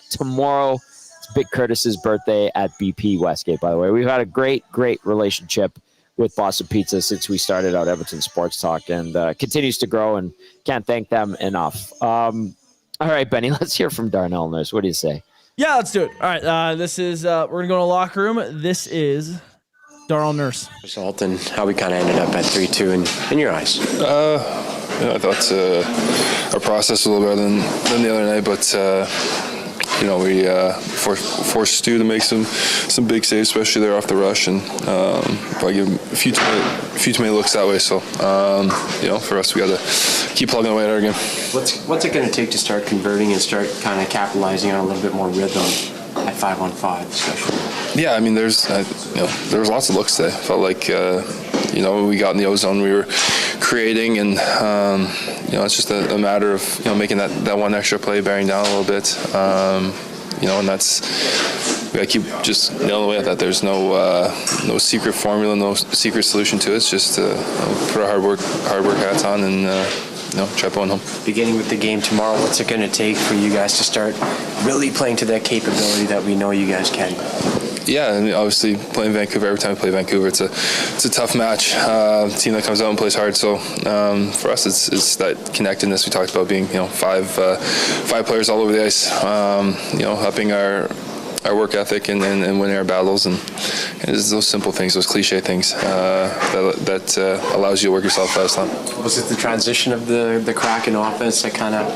Tomorrow, it's Big Curtis's birthday at BP Westgate, by the way. We've had a great relationship with Boston Pizza since we started out Edmonton Sports Talk, and continues to grow, and can't thank them enough. All right, Benny, let's hear from Darnell Nurse. What do you say? Yeah, let's do it. All right, this is we're going to go to the locker room. This is Darnell Nurse. Result and how we kind of ended up at 3-2 in your eyes. I thought our process was a little better than the other night, but we forced Stu to make some big saves, especially there off the rush, and probably give him a few too many looks that way. So for us, we got to keep plugging away at our game. What's it going to take to start converting and start kind of capitalizing on a little bit more rhythm at 5-on-5, especially? Yeah, I mean, there was lots of looks today. Felt like when we got in the O-zone, we were creating, and it's just a matter of making that one extra play, bearing down a little bit, and that's we got to keep just nailing away at that. There's no secret formula, no secret solution to it. It's just put our hard work hats on and try pulling home. Beginning with the game tomorrow, what's it going to take for you guys to start really playing to that capability that we know you guys can? Yeah, I mean, obviously playing Vancouver, every time we play Vancouver, it's a tough match. Team that comes out and plays hard. So for us, it's that connectedness we talked about, being five players all over the ice. Helping our work ethic and winning our battles, and it's those simple things, those cliche things that allows you to work yourself out. Was it the transition of the Kraken offense that kind of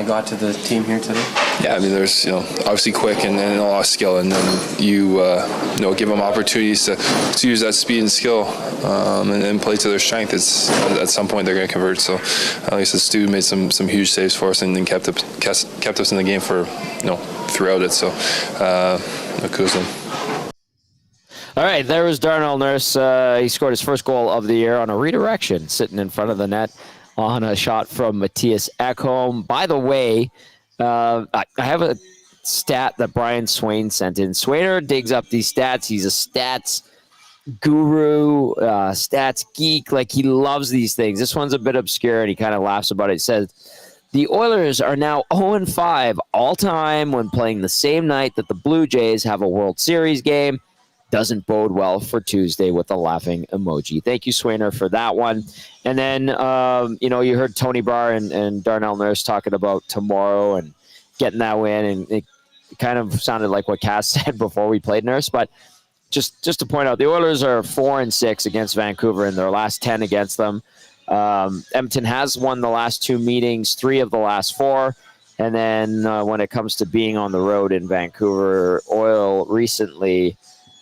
got to the team here today? Yeah, I mean, there's obviously quick and a lot of skill, and then you give them opportunities to use that speed and skill and play to their strength. It's at some point they're going to convert. So at least Stu made some huge saves for us and then kept us in the game for throughout it. So kudos to them. All right, there was Darnell Nurse. He scored his first goal of the year on a redirection, sitting in front of the net on a shot from Matthias Ekholm. By the way, I have a stat that Brian Swain sent in. Swainer digs up these stats. He's a stats guru, stats geek. Like, he loves these things. This one's a bit obscure, and he kind of laughs about it. He says, the Oilers are now 0-5 all-time when playing the same night that the Blue Jays have a World Series game. Doesn't bode well for Tuesday, with a laughing emoji. Thank you, Swainer, for that one. And then, you heard Tony Barr and Darnell Nurse talking about tomorrow and getting that win. And it kind of sounded like what Cass said before we played Nurse. But just to point out, the Oilers are 4-6 against Vancouver in their last 10 against them. Edmonton has won the last 2 meetings, 3 of the last 4. And then when it comes to being on the road in Vancouver, Oil recently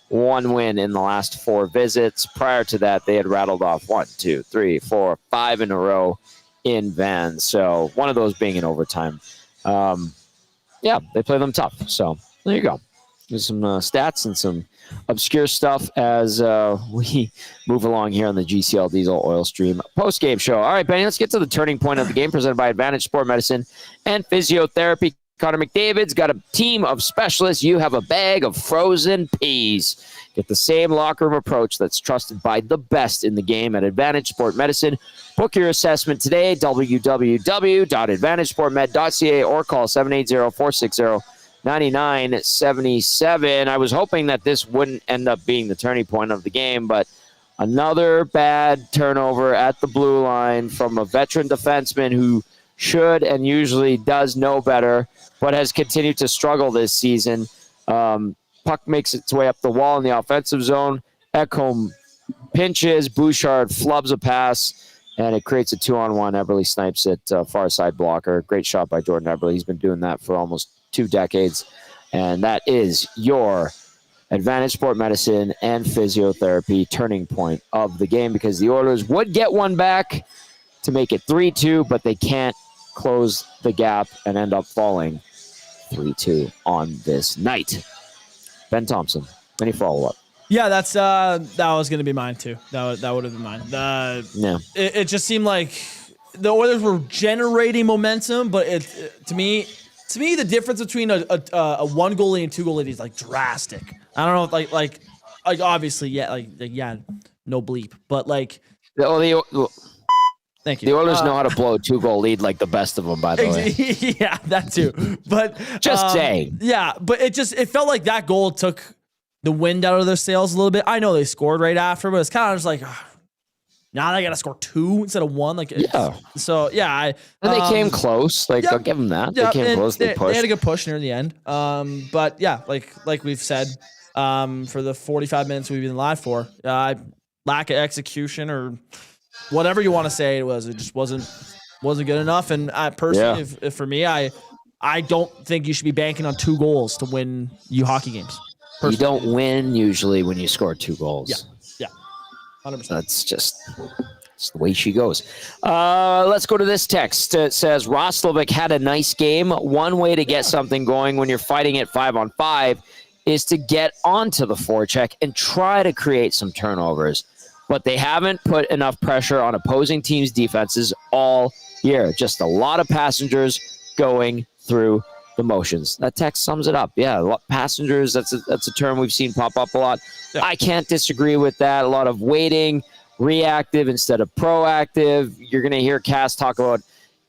1 win in the last 4 visits. Prior to that, they had rattled off 1, 2, 3, 4, 5 in a row in Van. So one of those being in overtime. They play them tough. So there you go. There's some stats and some obscure stuff as we move along here on the GCL Diesel Oil Stream post-game show. All right, Benny, let's get to the turning point of the game, presented by Advantage Sport Medicine and Physiotherapy. Connor McDavid's got a team of specialists. You have a bag of frozen peas. Get the same locker room approach that's trusted by the best in the game at Advantage Sport Medicine. Book your assessment today, www.advantagesportmed.ca, or call 780-460-9977. I was hoping that this wouldn't end up being the turning point of the game, but Another bad turnover at the blue line from a veteran defenseman who should and usually does know better, but has continued to struggle this season. Puck makes its way up the wall in the offensive zone. Ekholm pinches. Bouchard flubs a pass, and it creates a 2-on-1. Eberle snipes it, far side blocker. Great shot by Jordan Eberle. He's been doing that for almost 2 decades. And that is your Advantage Sport Medicine and Physiotherapy turning point of the game, because the Oilers would get one back to make it 3-2, but they can't close the gap and end up falling 3-2 on this night. Ben Thompson, any follow-up? Yeah, that was going to be mine too. That would have been mine. Yeah. It just seemed like the Oilers were generating momentum, but to me, the difference between a 1-goal lead and 2-goal lead is like drastic. I don't know, like obviously, yeah, no bleep, but like. Thank you. The Oilers know how to blow a 2-goal lead like the best of them, by the way. Yeah, that too. But just saying. Yeah, but it felt like that goal took the wind out of their sails a little bit. I know they scored right after, but it's kind of just like, now they got to score 2 instead of 1. Like, yeah. So yeah, and they came close. Like, I'll give them that. They came close. They pushed. They had a good push near the end. But yeah, like we've said, for the 45 minutes we've been live for, lack of execution or whatever you want to say it just wasn't good enough. And I personally, if for me, I don't think you should be banking on 2 goals to win you hockey games. Personally. You don't win usually when you score 2 goals. Yeah, 100%. That's just the way she goes. Let's go to this text. It says, Roslovic had a nice game. One way to get something going when you're fighting it 5-on-5 is to get onto the forecheck and try to create some turnovers. But they haven't put enough pressure on opposing teams' defenses all year. Just a lot of passengers going through the motions. That text sums it up. Yeah, passengers, that's a term we've seen pop up a lot. Yeah. I can't disagree with that. A lot of waiting, reactive instead of proactive. You're going to hear Cass talk about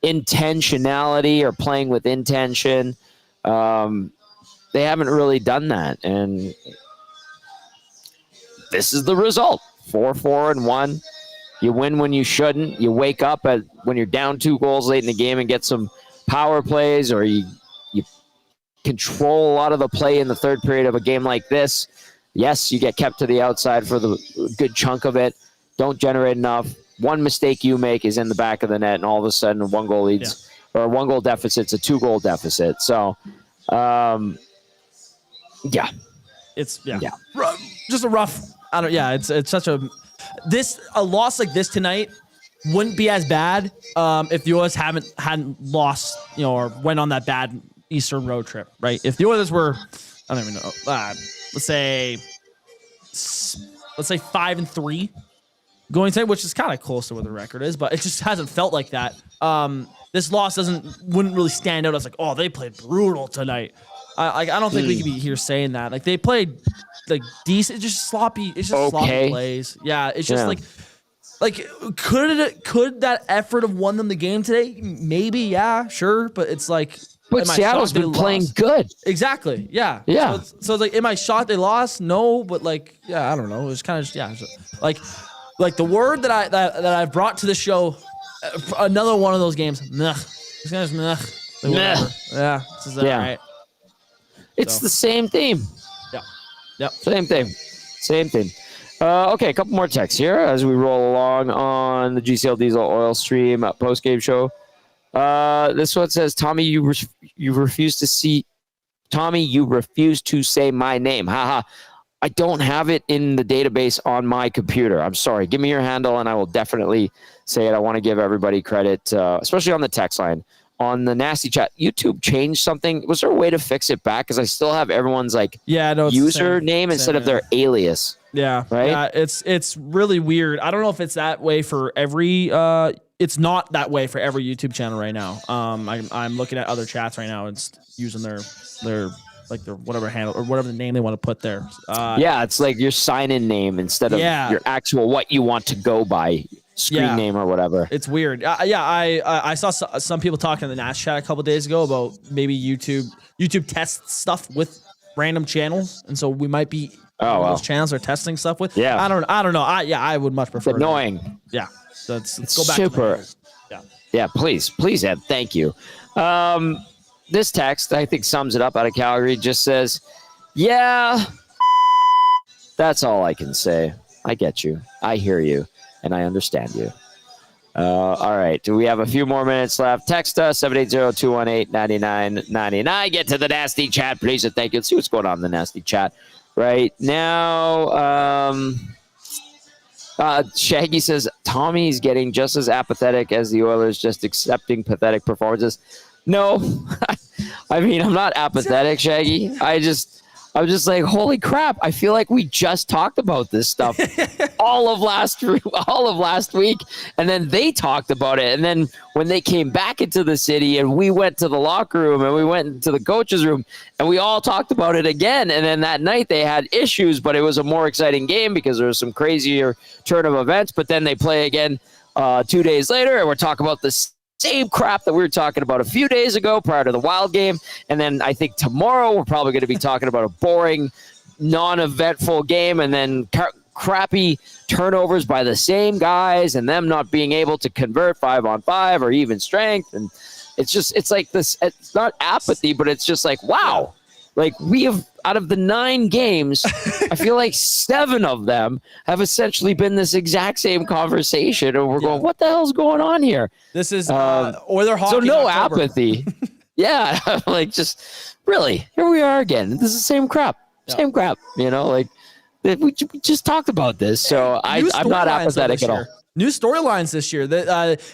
intentionality or playing with intention. They haven't really done that. And this is the result. 4-4-1. You win when you shouldn't. You wake up when you're down 2 goals late in the game and get some power plays, or you control a lot of the play in the third period of a game like this. Yes, you get kept to the outside for the good chunk of it. Don't generate enough. One mistake you make is in the back of the net, and all of a sudden a 1-goal leads or a 1-goal deficit's a 2-goal deficit. So, it's just a rough. It's such a loss like this tonight wouldn't be as bad if the Oilers hadn't lost, or went on that bad Eastern road trip, right? If the Oilers were, I don't even know, let's say 5-3 going tonight, which is kind of close to what the record is, but it just hasn't felt like that. This loss wouldn't really stand out as like, oh, they played brutal tonight. I don't think we could be here saying that. Like, they played like decent, just sloppy. It's just sloppy plays. Yeah, it's just like could that effort have won them the game today? Maybe, yeah, sure, but it's like. But Seattle's been playing good. Exactly. Yeah. Yeah. So it's like, am I shocked they lost? No, but like, yeah, I don't know. It was kind of just, like the word that I've brought to the show, another one of those games. Meh. It's kind of meh. Like, meh. Yeah. This is right. It's the same theme. Yeah. Yep. Same thing. Okay, a couple more texts here as we roll along on the GCL Diesel Oil Stream post-game show. This one says, Tommy, you refuse to say my name. Haha. I don't have it in the database on my computer. I'm sorry. Give me your handle and I will definitely say it. I want to give everybody credit, especially on the text line. On the nasty chat, YouTube changed something. Was there a way to fix it back? Because I still have everyone's username instead of their alias. Yeah. Right? Yeah, it's really weird. I don't know if it's that way for every it's not that way for every YouTube channel right now. I'm looking at other chats right now and using their whatever handle or whatever the name they want to put there. It's like your sign-in name instead of your actual what you want to go by screen name or whatever. It's weird. I saw some people talking in the Nash chat a couple days ago about maybe YouTube tests stuff with random channels, and so we might be Oh, well. Those channels are testing stuff with. Yeah. I don't know. I would much prefer. It's annoying. Yeah. Let's It's go back super. to the yeah. Yeah, please, Ed. Thank you. This text, I think, sums it up out of Calgary. Just says, yeah, that's all I can say. I get you. I hear you. And I understand you. All right. Do we have a few more minutes left? Text us, 780-218-9999. Get to the nasty chat, please, and thank you. Let's see what's going on in the nasty chat right now. Shaggy says, Tommy's getting just as apathetic as the Oilers, just accepting pathetic performances. No, I mean, I'm not apathetic, Shaggy. I'm just like, holy crap. I feel like we just talked about this stuff all of last week. And then they talked about it. And then when they came back into the city and we went to the locker room and we went into the coach's room and we all talked about it again. And then that night they had issues, but it was a more exciting game because there was some crazier turn of events. But then they play again 2 days later and we're talking about this same crap that we were talking about a few days ago prior to the Wild game. And then I think tomorrow we're probably going to be talking about a boring, non-eventful game and then crappy turnovers by the same guys and them not being able to convert 5-on-5 or even strength. And it's like this, it's not apathy, but it's just like, wow. Like we have, out of the 9 games, I feel like 7 of them have essentially been this exact same conversation. And we're going, what the hell's going on here? This is Oiler hockey. So no apathy. Yeah. Like just really, here we are again. This is the same crap. Same crap. You know, like we just talked about this. So I'm not apathetic at all. New storylines this year.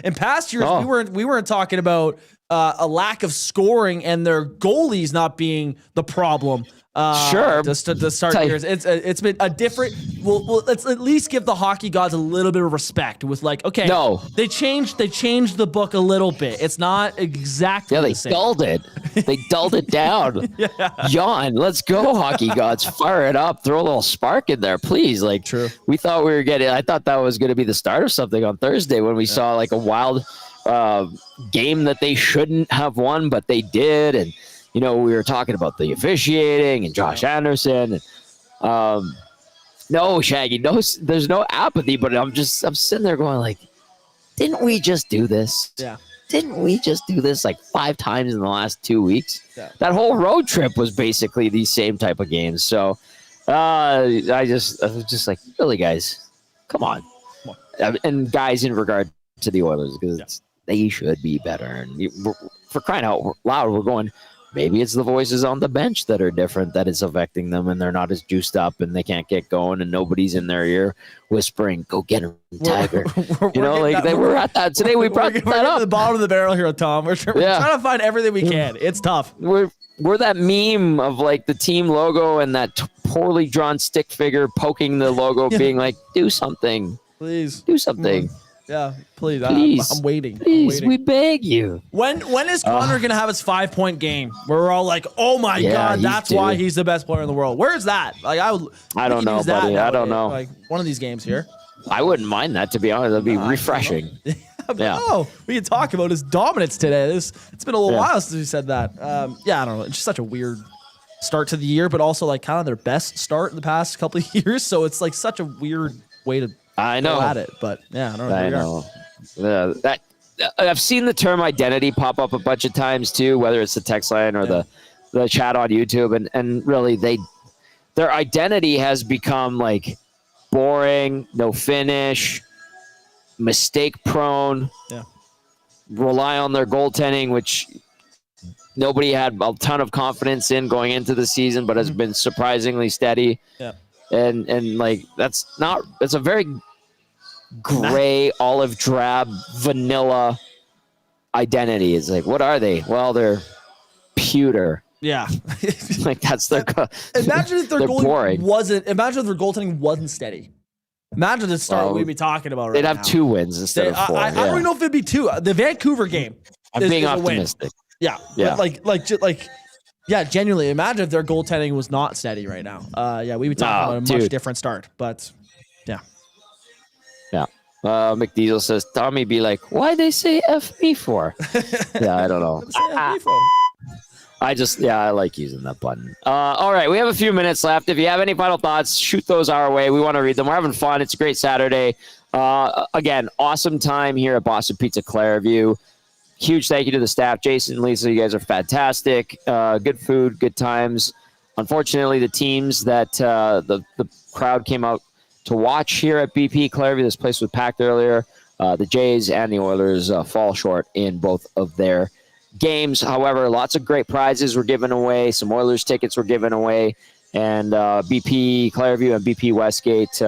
In past years, we weren't talking about a lack of scoring and their goalies not being the problem. Sure. To start years, it's been a different. Well, let's at least give the hockey gods a little bit of respect. With like, okay, no, they changed the book a little bit. It's not exactly they the same. dulled it. They dulled it down. Yawn. Let's go, hockey gods. Fire it up. Throw a little spark in there, please. Like, true. We thought we were getting. I thought that was going to be the start of something on Thursday when we saw like a wild game that they shouldn't have won, but they did, and. You know, we were talking about the officiating and Josh Anderson. And, no, Shaggy, no, there's no apathy, but I'm sitting there going like, didn't we just do this? Yeah. Didn't we just do this like 5 times in the last 2 weeks? Yeah. That whole road trip was basically these same type of games. So I was just like, really, guys, come on. And guys in regard to the Oilers, because they should be better. And for crying out loud, we're going, maybe it's the voices on the bench that are different that is affecting them and they're not as juiced up and they can't get going and nobody's in their ear whispering, go get him, Tiger. We're at that today. We brought that up. At the bottom of the barrel here, Tom. We're trying to find everything we can. It's tough. We're that meme of like the team logo and that poorly drawn stick figure poking the logo being like, do something. Please. Do something. Yeah, please. I'm waiting. Please, we beg you. When is Connor going to have his 5-point game? Where we're all like, oh my God, that's why he's the best player in the world. Where is that? Like, I don't know, buddy. I don't know. Like one of these games here. I wouldn't mind that, to be honest. That'd be refreshing. Oh, we can talk about his dominance today. It's been a little while since we said that. I don't know. It's just such a weird start to the year, but also like kind of their best start in the past couple of years. So it's like such a weird way to go at it. But yeah, I don't know. That I've seen the term identity pop up a bunch of times too, whether it's the text line or the chat on YouTube, and really their identity has become like boring, no finish, mistake prone, rely on their goaltending, which nobody had a ton of confidence in going into the season, but has been surprisingly steady. Yeah. And like that's a very gray, olive drab, vanilla identity. It's like, what are they? Well, they're pewter. Yeah. Like that's their imagine if their goalie imagine if their goaltending wasn't steady. Imagine the start we'd be talking about right they'd now. They'd have 2 wins instead of 4. I don't even know if it'd be 2. The Vancouver game. I'm being optimistic. Yeah. Yeah, genuinely. Imagine if their goaltending was not steady right now. We'd be talking about a much different start. But yeah. McDiesel says, Tommy be like, why'd they say F me for? Yeah, I don't know. I like using that button. All right, we have a few minutes left. If you have any final thoughts, shoot those our way. We want to read them. We're having fun. It's a great Saturday. Again, awesome time here at Boston Pizza Clairview. Huge thank you to the staff. Jason and Lisa, you guys are fantastic. Good food, good times. Unfortunately, the teams that the crowd came out to watch here at BP Clairview, this place was packed earlier. The Jays and the Oilers fall short in both of their games. However, lots of great prizes were given away. Some Oilers tickets were given away. And BP Clairview and BP Westgate,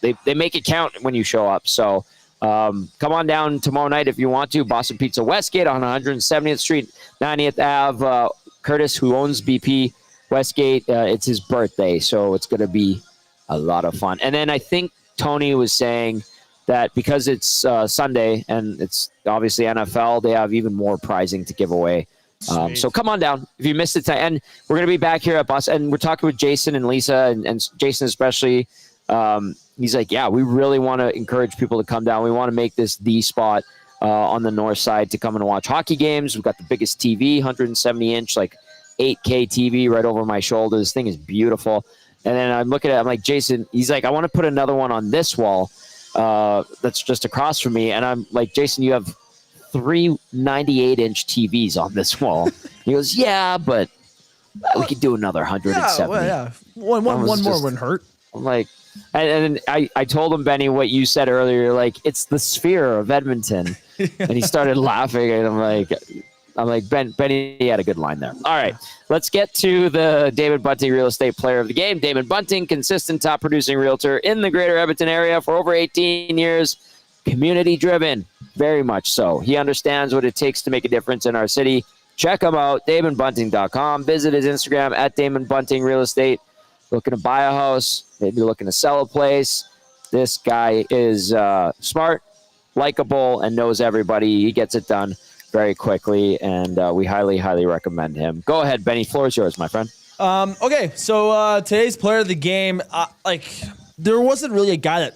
they make it count when you show up. So come on down tomorrow night if you want to. Boston Pizza Westgate on 170th Street, 90th Ave. Curtis, who owns BP Westgate, it's his birthday, so it's going to be a lot of fun. And then I think Tony was saying that because it's Sunday and it's obviously NFL, they have even more prizing to give away. So come on down if you missed it. And we're going to be back here at Boston. And we're talking with Jason and Lisa, and Jason especially. He's like, yeah, we really want to encourage people to come down. We want to make this the spot on the north side to come and watch hockey games. We've got the biggest TV, 170-inch, like 8K TV right over my shoulder. This thing is beautiful. And then I'm looking at it, I'm like, Jason, he's like, I want to put another one on this wall that's just across from me. And I'm like, Jason, you have 3 98-inch TVs on this wall. He goes, yeah, but we could do another 170. One more wouldn't hurt. I'm like, and I told him, Benny, what you said earlier, like, it's the sphere of Edmonton. And he started laughing, and I'm like, Benny had a good line there. All right, let's get to the David Bunting Real Estate Player of the Game. David Bunting, consistent top producing realtor in the greater Edmonton area for over 18 years. Community driven, very much so. He understands what it takes to make a difference in our city. Check him out, DamonBunting.com. Visit his Instagram at Damon Bunting Real Estate. Looking to buy a house, maybe looking to sell a place. This guy is smart, likable, and knows everybody. He gets it done very quickly, and we highly, highly recommend him. Go ahead, Benny. Floor is yours, my friend. Okay, so today's player of the game, there wasn't really a guy that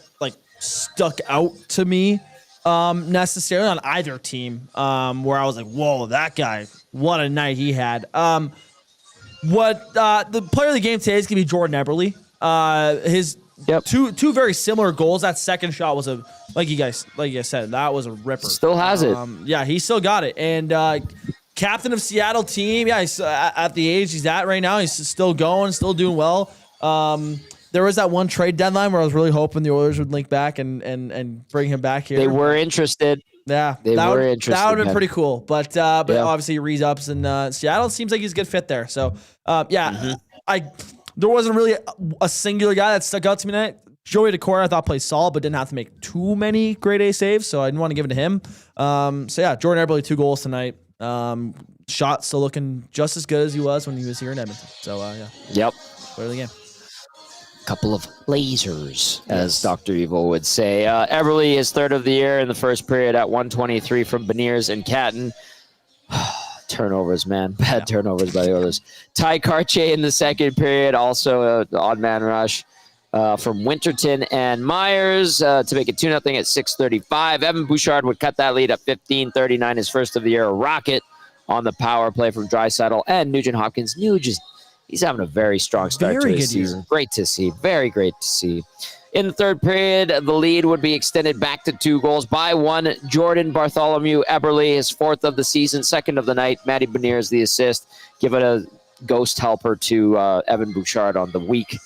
stuck out to me necessarily on either team where I was like, whoa, that guy, what a night he had. The player of the game today is going to be Jordan Eberle. His two very similar goals. That second shot was like you guys said, that was a ripper. Still has it. Yeah, he still got it. And captain of Seattle team. Yeah, he's at the age he's at right now. He's still going, still doing well. There was that one trade deadline where I was really hoping the Oilers would link back and bring him back here. They were interested. Yeah, that would have been pretty cool. But obviously re-ups in Seattle. It seems like he's a good fit there. So there wasn't really a singular guy that stuck out to me tonight. Joey Decora I thought played solid, but didn't have to make too many grade A saves, so I didn't want to give it to him. Jordan Eberle, 2 goals tonight. Shot still looking just as good as he was when he was here in Edmonton. So Yep. Player of the game. Couple of lasers, as Dr. Evil would say. Eberle is third of the year in the first period at 123 from Beniers and Catton. Turnovers, man. Bad turnovers by the Oilers. Ty Karche in the second period, also an odd man rush from Winterton and Myers to make it 2-0 at 6:35. Evan Bouchard would cut that lead at 15:39, his first of the year. A rocket on the power play from Draisaitl and Nugent Hopkins. He's having a very strong start to his season. Year. Great to see. Very great to see. In the third period, the lead would be extended back to 2 goals by one. Jordan Bartholomew Eberle, his 4th of the season, 2nd of the night. Matty Beniers, the assist. Give it a ghost helper to Evan Bouchard on the weak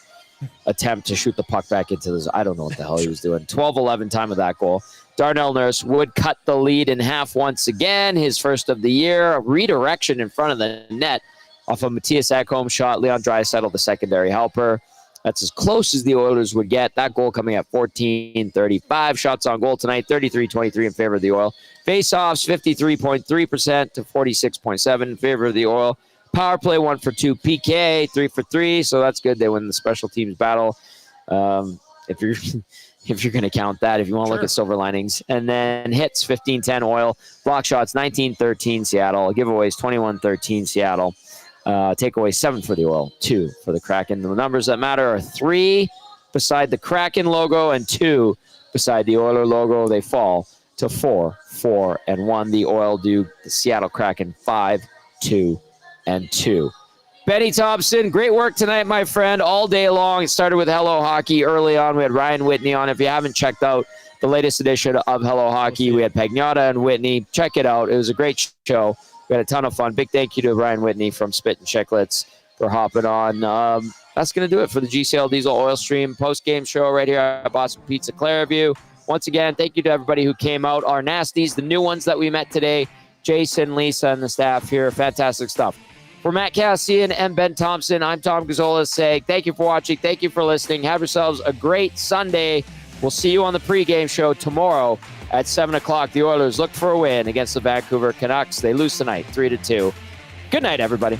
attempt to shoot the puck back into this. I don't know what the hell he was doing. 12-11 time of that goal. Darnell Nurse would cut the lead in half once again. His first of the year. A redirection in front of the net off of Matthias Ekholm shot. Leon Draisaitl, the secondary helper. That's as close as the Oilers would get. That goal coming at 14:35. Shots on goal tonight, 33-23 in favor of the Oil. Face-offs, 53.3% to 46.7 in favor of the Oil. Power play, 1 for 2. PK, 3 for 3. So that's good. They win the special teams battle. If you're going to count that, if you want to look at silver linings. And then hits, 15-10 Oil. Block shots, 19-13 Seattle. Giveaways, 21-13 Seattle. Takeaway 7 for the Oil, 2 for the Kraken. The numbers that matter are 3 beside the Kraken logo and 2 beside the Oiler logo. They fall to 4-4-1. The Oil do the Seattle Kraken 5-2 Benny Thompson, great work tonight, my friend, all day long. It started with Hello Hockey early on. We had Ryan Whitney on. If you haven't checked out the latest edition of Hello Hockey, we had Pagnotta and Whitney. Check it out. It was a great show. We had a ton of fun. Big thank you to Ryan Whitney from Spit and Chicklets for hopping on. That's going to do it for the GCL Diesel Oil Stream post-game show right here at Boston Pizza Clairview. Once again, thank you to everybody who came out. Our nasties, the new ones that we met today, Jason, Lisa, and the staff here. Fantastic stuff. For Matt Kassian and Ben Thompson, I'm Tom Gazzola saying thank you for watching. Thank you for listening. Have yourselves a great Sunday. We'll see you on the pregame show tomorrow at 7 o'clock. The Oilers look for a win against the Vancouver Canucks. They lose tonight, 3-2. Good night, everybody.